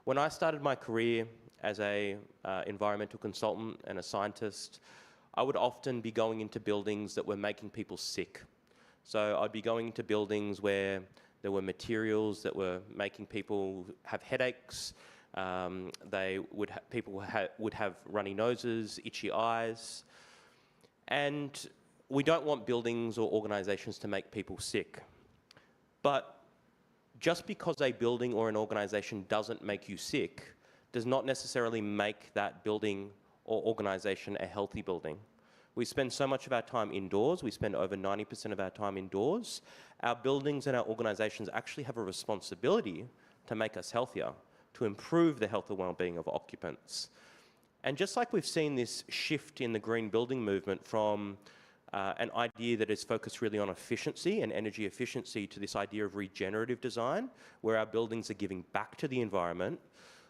When I started my career as an environmental consultant and a scientist, I would often be going into buildings that were making people sick. So I'd be going into buildings where there were materials that were making people have headaches, people would have runny noses, itchy eyes, and we don't want buildings or organizations to make people sick. But just because a building or an organization doesn't make you sick does not necessarily make that building or organization a healthy building. We spend so much of our time indoors. We spend over 90% of our time indoors. Our buildings and our organizations actually have a responsibility to make us healthier, to improve the health and well-being of occupants. And just like we've seen this shift in the green building movement from an idea that is focused really on efficiency and energy efficiency to this idea of regenerative design, where our buildings are giving back to the environment,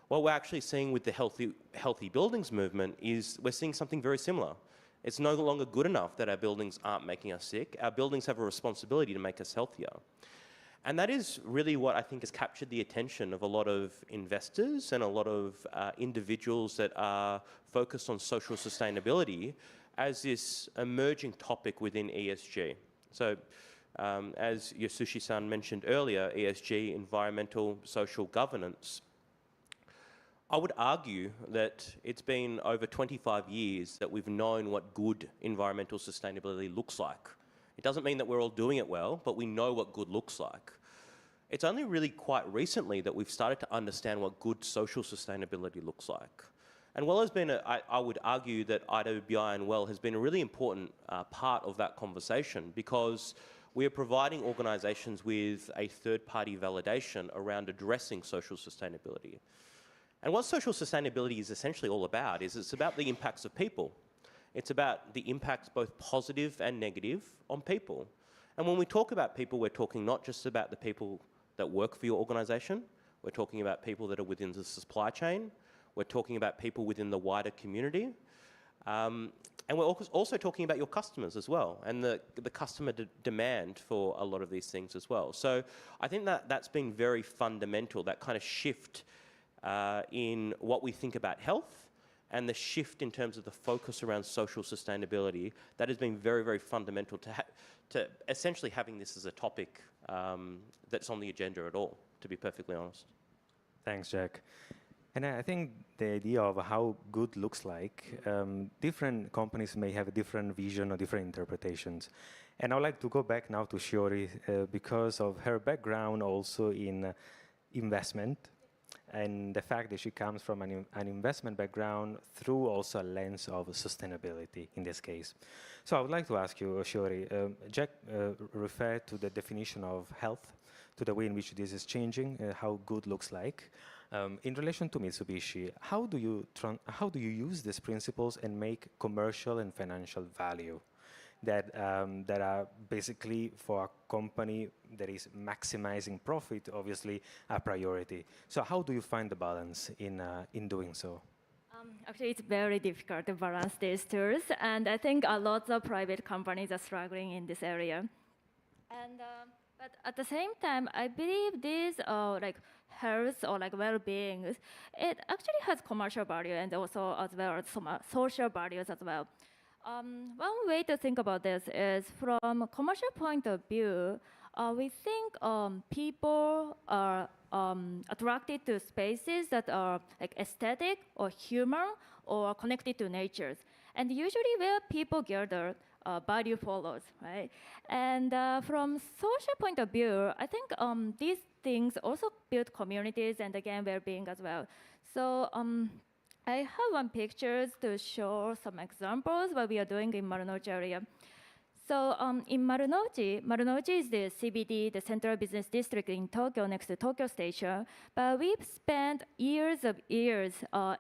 what we're actually seeing with the healthy buildings movement is we're seeing something very similar. It's no longer good enough that our buildings aren't making us sick. Our buildings have a responsibility to make us healthier. And that is really what I think has captured the attention of a lot of investors and a lot of individuals that are focused on social sustainability as this emerging topic within ESG. So as Yasushi-san mentioned earlier, ESG, environmental, social governance, I would argue that it's been over 25 years that we've known what good environmental sustainability looks like. It doesn't mean that we're all doing it well, but we know what good looks like. It's only really quite recently that we've started to understand what good social sustainability looks like. And WELL has been, I would argue that IWBI and WELL has been a really important part of that conversation, because we are providing organisations with a third-party validation around addressing social sustainability. And what social sustainability is essentially all about is it's about the impacts of people. It's about the impacts, both positive and negative, on people. And when we talk about people, we're talking not just about the people that work for your organisation. We're talking about people that are within the supply chain. We're talking about people within the wider community. And we're also talking about your customers as well, and the customer demand for a lot of these things as well. So I think that that's been very fundamental, that kind of shift in what we think about health, and the shift in terms of the focus around social sustainability. That has been very, very fundamental to essentially having this as a topic that's on the agenda at all, to be perfectly honest. Thanks, Jack. And I think the idea of how good looks like, different companies may have a different vision or different interpretations. And I would like to go back now to Shiori because of her background also in investment, and the fact that she comes from an investment background through also a lens of sustainability in this case. So I would like to ask you, Shiori, Jack referred to the definition of health, to the way in which this is changing, how good looks like. In relation to Mitsubishi, how do you use these principles and make commercial and financial value that are basically, for a company that is maximizing profit, obviously a priority? So how do you find the balance in doing so? Actually, it's very difficult to balance these two, and I think a lot of private companies are struggling in this area. And but at the same time, I believe these like health or like well-being, it actually has commercial value and also as well as some social values as well. One way to think about this is from a commercial point of view, we think people are attracted to spaces that are like aesthetic or human or connected to nature. And usually where people gather, value follows, right? And from social point of view, I think these things also build communities and again well-being as well. So I have one pictures to show some examples what we are doing in Marunouchi area. So in Marunouchi is the CBD, the Central Business District in Tokyo next to Tokyo Station. But we've spent years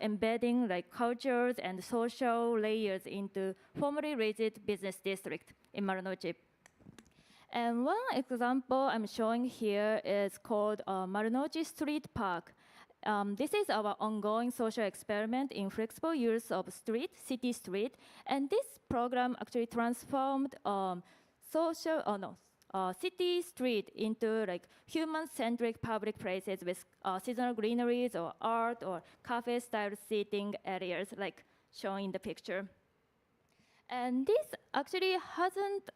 embedding like cultures and social layers into formerly rigid business district in Marunouchi. And one example I'm showing here is called Marunouchi Street Park. This is our ongoing social experiment in flexible use of city street, and this program actually transformed city street into like human-centric public places with seasonal greeneries or art or cafe-style seating areas like shown in the picture. And this actually hasn't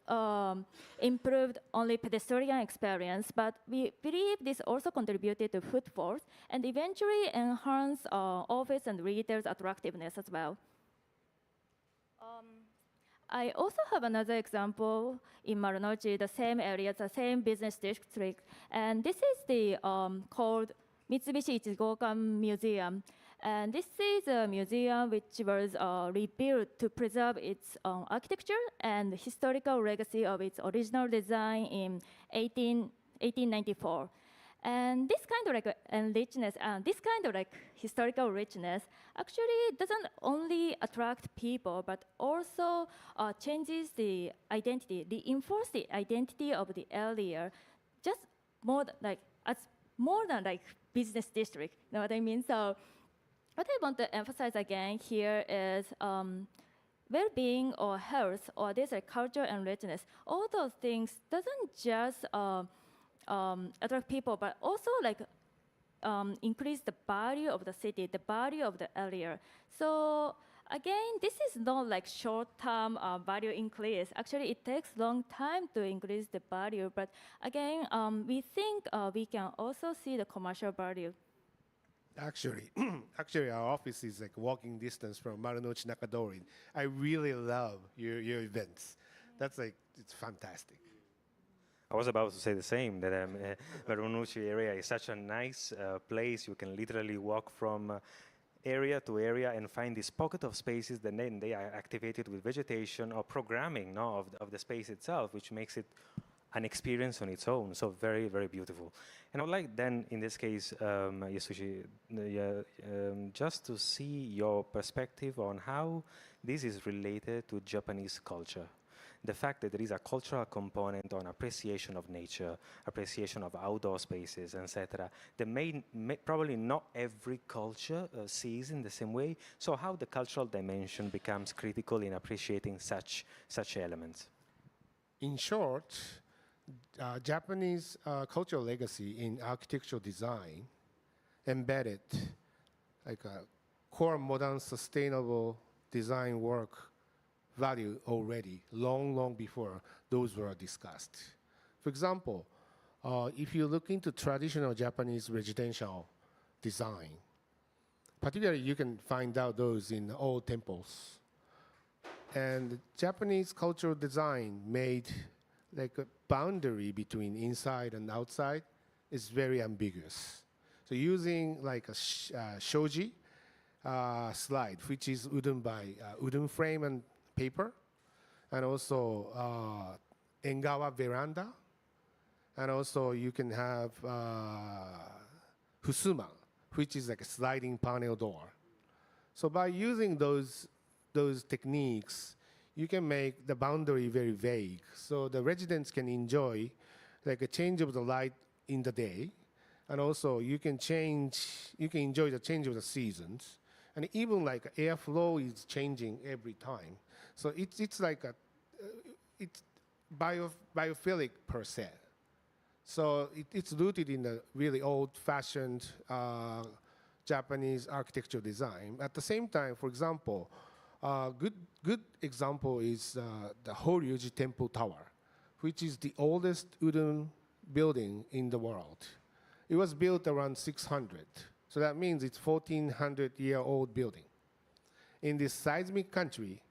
improved only pedestrian experience, but we believe this also contributed to footfalls and eventually enhanced office and retail's attractiveness as well. I also have another example in Marunouchi, the same area, the same business district, and this is the called Mitsubishi Ichigokan Museum. And this is a museum which was rebuilt to preserve its architecture and historical legacy of its original design in 1894. And this kind of like richness, this kind of like historical richness actually doesn't only attract people, but also changes the identity, reinforces the identity of the area, just more than like business district. You know what I mean? So what I want to emphasize again here is well-being or health or this like culture and richness. All those things doesn't just attract people, but also like increase the value of the city, the value of the area. So again, this is not like short-term value increase. Actually, it takes long time to increase the value. But again, we think we can also see the commercial value. Actually, our office is like walking distance from Marunouchi Nakadori. I really love your events. That's like, it's fantastic. I was about to say the same, that Marunouchi area is such a nice place. You can literally walk from area to area and find this pocket of spaces that then they are activated with vegetation or programming of the space itself, which makes it an experience on its own. So very, very beautiful. And I would like then, in this case, Yasushi, just to see your perspective on how this is related to Japanese culture. The fact that there is a cultural component on appreciation of nature, appreciation of outdoor spaces, etc. that probably not every culture sees in the same way. So how the cultural dimension becomes critical in appreciating such elements? In short, Japanese cultural legacy in architectural design embedded like a core modern sustainable design work value already, long before those were discussed. For example, if you look into traditional Japanese residential design, particularly you can find out those in old temples. And Japanese cultural design made like a boundary between inside and outside is very ambiguous. So using like a shoji slide, which is wooden by wooden frame and paper, and also engawa veranda, and also you can have fusuma, which is like a sliding panel door. So by using those techniques, you can make the boundary very vague, so the residents can enjoy like a change of the light in the day, and also you can enjoy the change of the seasons, and even like airflow is changing every time. So it's like biophilic per se. So it's rooted in the really old-fashioned Japanese architectural design. At the same time, for example, good example is the Horyuji Temple Tower, which is the oldest wooden building in the world. It was built around 600, so that means it's 1,400-year-old building. In this seismic country,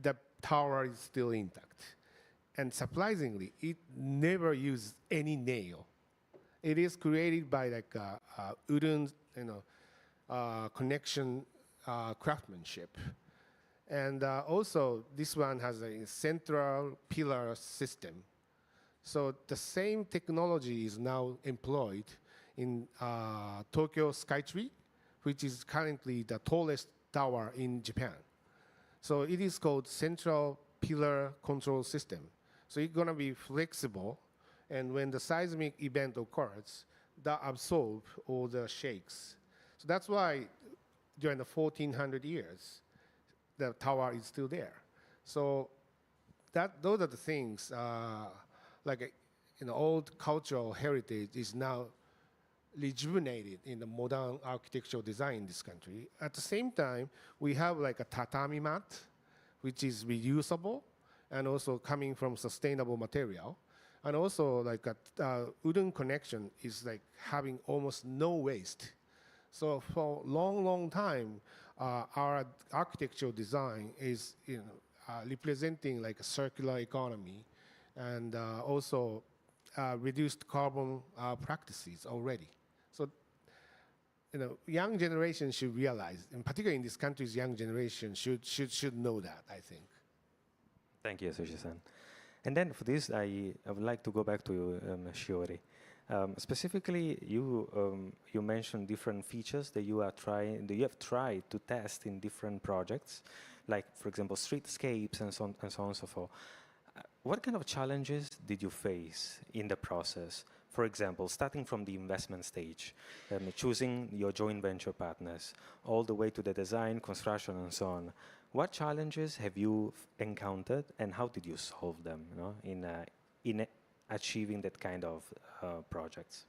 the tower is still intact. And surprisingly, it never used any nail. It is created by like wooden, connection craftsmanship. And also, this one has a central pillar system. So the same technology is now employed in Tokyo Skytree, which is currently the tallest tower in Japan. So it is called Central Pillar Control System. So it's going to be flexible, and when the seismic event occurs, that absorb all the shakes. So that's why during the 1,400 years, the tower is still there. So those are the things, like old cultural heritage is now rejuvenated in the modern architectural design in this country. At the same time, we have like a tatami mat, which is reusable and also coming from sustainable material. And also like a wooden connection is like having almost no waste. So for a long, long time, our architectural design is representing like a circular economy and also reduced carbon practices already. So young generation should realize, and particularly in this country's young generation should know that, I think. Thank you, Yasushi-san. And then for this, I would like to go back to Shiori. Specifically, you mentioned different features that you have tried to test in different projects, like, for example, streetscapes and so on and so forth. What kind of challenges did you face in the process? For example, starting from the investment stage, choosing your joint venture partners, all the way to the design, construction, and so on. What challenges have you encountered, and how did you solve them in achieving that kind of projects?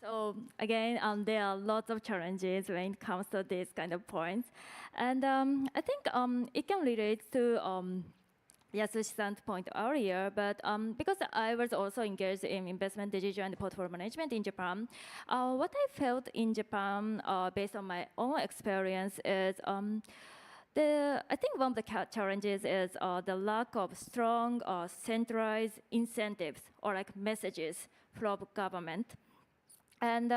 So again, there are lots of challenges when it comes to these kind of points. And I think it can relate to Yasushi-san's point earlier, but because I was also engaged in investment decision and portfolio management in Japan, what I felt in Japan, based on my own experience, is I think one of the challenges is the lack of strong centralized incentives or like messages from government. And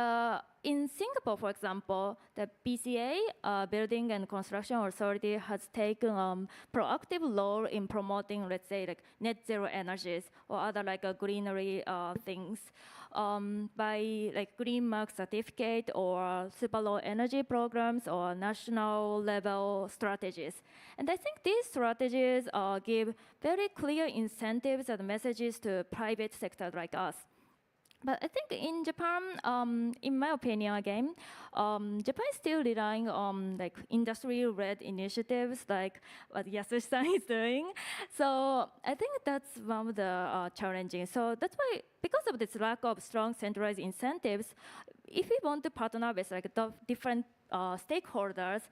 in Singapore, for example, the BCA, Building and Construction Authority, has taken a proactive role in promoting, let's say, like net zero energies or other like greenery things by like green mark certificate or super low energy programs or national level strategies. And I think these strategies give very clear incentives and messages to private sector like us. But I think in Japan, in my opinion, again, Japan is still relying on like industry-led initiatives, like what Yasushi-san is doing. So I think that's one of the challenging. So that's why, because of this lack of strong centralized incentives, if we want to partner with like the different stakeholders,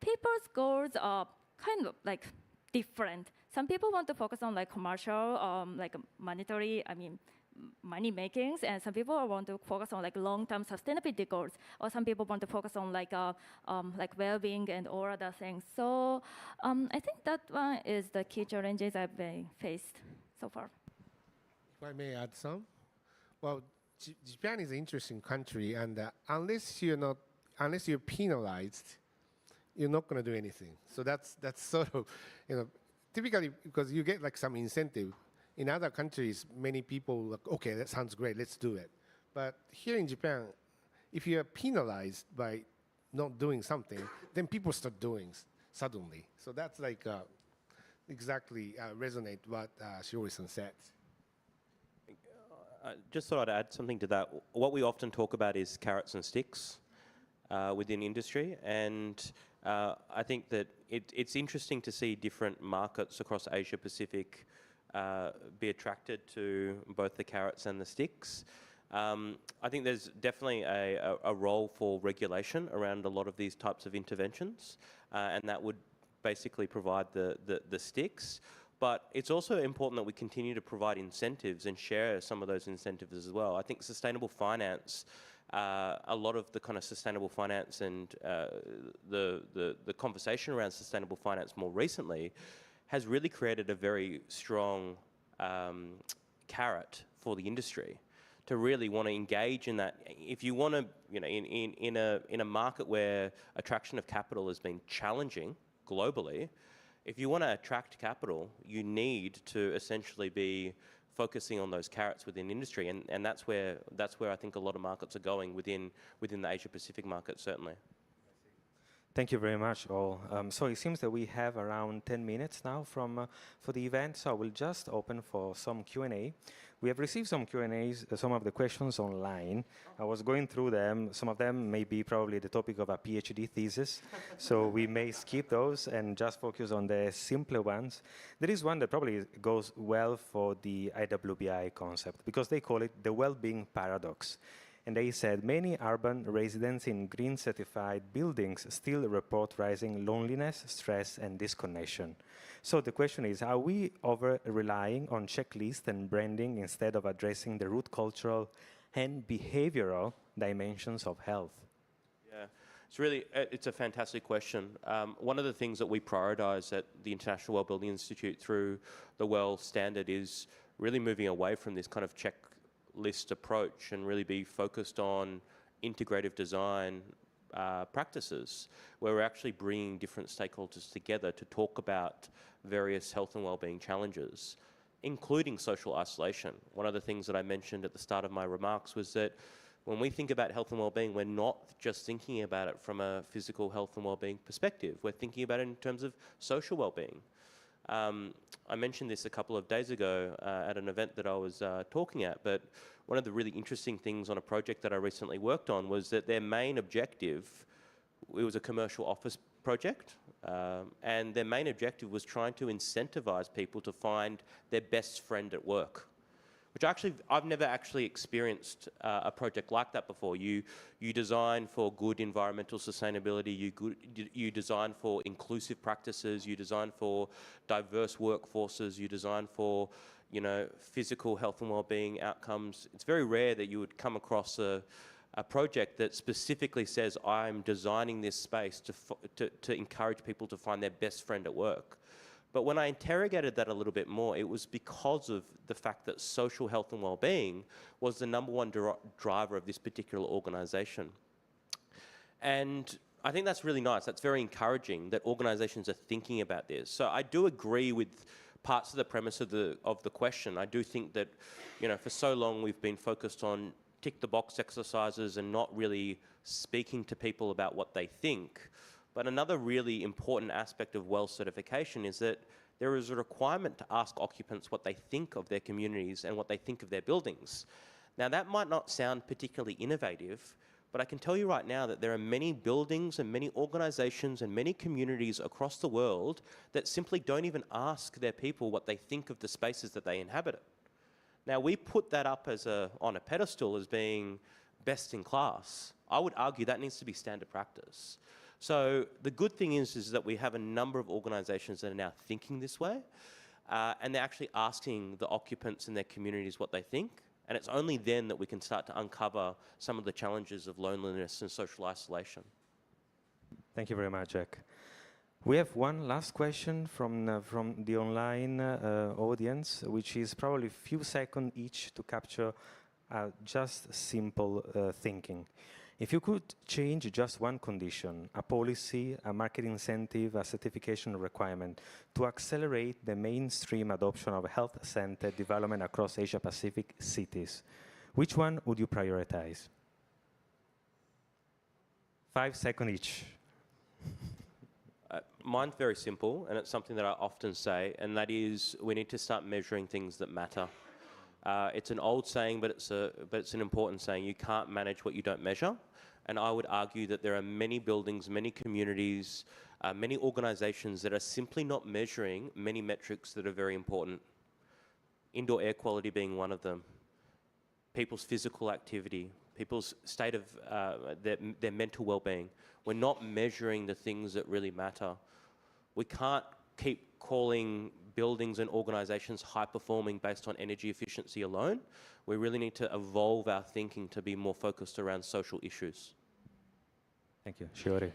people's goals are kind of like different. Some people want to focus on like commercial, like monetary, money makings, and some people want to focus on like long-term sustainability goals, or some people want to focus on like well-being and all other things. So I think that one is the key challenges I've been faced so far. If I may add some, well, Japan is an interesting country, and unless you're penalized, you're not going to do anything. So that's sort of, typically because you get like some incentive. In other countries, many people like, okay, that sounds great, let's do it. But here in Japan, if you're penalized by not doing something, then people start doing suddenly. So that's like exactly resonate what Shiori-san said. Just thought I'd add something to that. What we often talk about is carrots and sticks within industry, and I think that it's interesting to see different markets across Asia Pacific be attracted to both the carrots and the sticks. I think there's definitely a role for regulation around a lot of these types of interventions, and that would basically provide the sticks. But it's also important that we continue to provide incentives and share some of those incentives as well. I think sustainable finance, a lot of the kind of sustainable finance and the conversation around sustainable finance more recently has really created a very strong carrot for the industry to really want to engage in that. If you want to, you know, in a market where attraction of capital has been challenging globally, if you want to attract capital, you need to essentially be focusing on those carrots within industry, and that's where I think a lot of markets are going within the Asia Pacific market, certainly. Thank you very much, all. So it seems that we have around 10 minutes now for the event, so I will just open for some Q&A. We have received some Q&As, some of the questions online. I was going through them. Some of them may be probably the topic of a PhD thesis, so we may skip those and just focus on the simpler ones. There is one that probably goes well for the IWBI concept, because they call it the well-being paradox. And they said many urban residents in green certified buildings still report rising loneliness, stress, and disconnection. So the question is, are we over-relying on checklists and branding instead of addressing the root cultural and behavioral dimensions of health? Yeah, it's a fantastic question. One of the things that we prioritize at the International Wellbuilding Institute through the WELL standard is really moving away from this kind of checklist approach and really be focused on integrative design practices, where we're actually bringing different stakeholders together to talk about various health and wellbeing challenges, including social isolation. One of the things that I mentioned at the start of my remarks was that when we think about health and wellbeing, we're not just thinking about it from a physical health and wellbeing perspective. We're thinking about it in terms of social wellbeing. I mentioned this a couple of days ago at an event that I was talking at, but one of the really interesting things on a project that I recently worked on was that their main objective, it was a commercial office project, and their main objective was trying to incentivize people to find their best friend at work, which I've never actually experienced a project like that before. You design for good environmental sustainability, you design for inclusive practices, you design for diverse workforces, you design for, you know, physical health and well-being outcomes. It's very rare that you would come across a project that specifically says, I'm designing this space to encourage people to find their best friend at work. But when I interrogated that a little bit more, it was because of the fact that social health and well-being was the #1 driver of this particular organisation. And I think that's really nice. That's very encouraging that organisations are thinking about this. So I do agree with parts of the premise of the question. I do think that, you know, for so long we've been focused on tick-the-box exercises and not really speaking to people about what they think. But another really important aspect of WELL certification is that there is a requirement to ask occupants what they think of their communities and what they think of their buildings. Now, that might not sound particularly innovative, but I can tell you right now that there are many buildings and many organisations and many communities across the world that simply don't even ask their people what they think of the spaces that they inhabit. Now, we put that up as on a pedestal as being best in class. I would argue that needs to be standard practice. So the good thing is that we have a number of organisations that are now thinking this way, and they're actually asking the occupants in their communities what they think, and it's only then that we can start to uncover some of the challenges of loneliness and social isolation. Thank you very much, Jack. We have one last question from the online audience, which is probably a few seconds each to capture just simple thinking. If you could change just one condition, a policy, a market incentive, a certification requirement to accelerate the mainstream adoption of health-centered development across Asia-Pacific cities, which one would you prioritize? 5 seconds each. Mine's very simple, and it's something that I often say, and that is we need to start measuring things that matter. It's an old saying, but it's an important saying. You can't manage what you don't measure. And I would argue that there are many buildings, many communities, many organisations that are simply not measuring many metrics that are very important. indoor air quality being one of them, people's physical activity, people's state of their mental well-being. We're not measuring the things that really matter. We can't keep calling buildings and organisations high-performing based on energy efficiency alone. We really need to evolve our thinking to be more focused around social issues. Thank you. Shiori.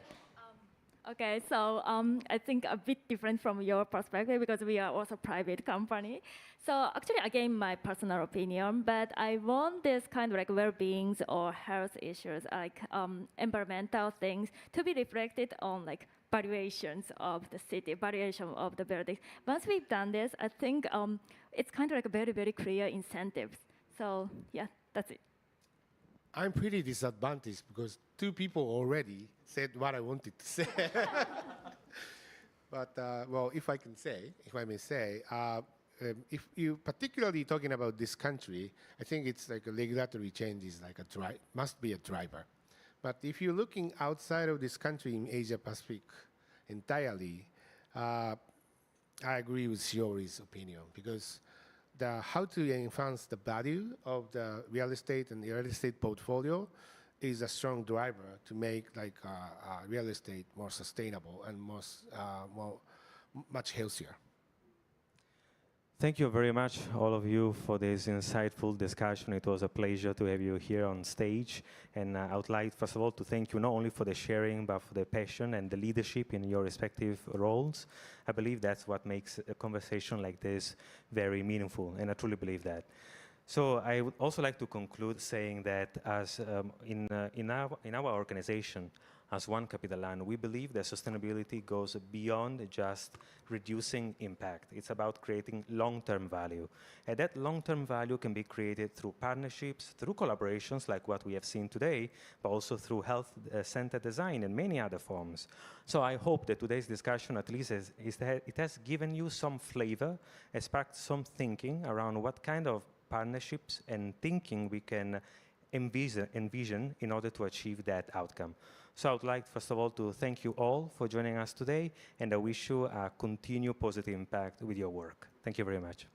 Okay, so I think a bit different from your perspective because we are also a private company. So actually, again, my personal opinion, but I want this kind of like well-beings or health issues, like environmental things, to be reflected on like valuations of the city, valuation of the building. Once we've done this, I think it's kind of like a very, very clear incentives. So yeah, that's it. I'm pretty disadvantaged because 2 people already said what I wanted to say. But, well, if I may say, if you particularly talking about this country, I think it's like a regulatory change is like must be a driver. But if you're looking outside of this country in Asia Pacific entirely, I agree with Shiori's opinion because how to enhance the value of the real estate and the real estate portfolio is a strong driver to make like real estate more sustainable and much healthier. Thank you very much, all of you, for this insightful discussion. It was a pleasure to have you here on stage. And I would like, first of all, to thank you not only for the sharing, but for the passion and the leadership in your respective roles. I believe that's what makes a conversation like this very meaningful, and I truly believe that. So I would also like to conclude saying that as in our organization, as One CAPITALAND, we believe that sustainability goes beyond just reducing impact. It's about creating long-term value. And that long-term value can be created through partnerships, through collaborations like what we have seen today, but also through health-centered design and many other forms. So I hope that today's discussion at least it has given you some flavor, has sparked some thinking around what kind of partnerships and thinking we can envision in order to achieve that outcome. So I would like, first of all, to thank you all for joining us today, and I wish you a continued positive impact with your work. Thank you very much.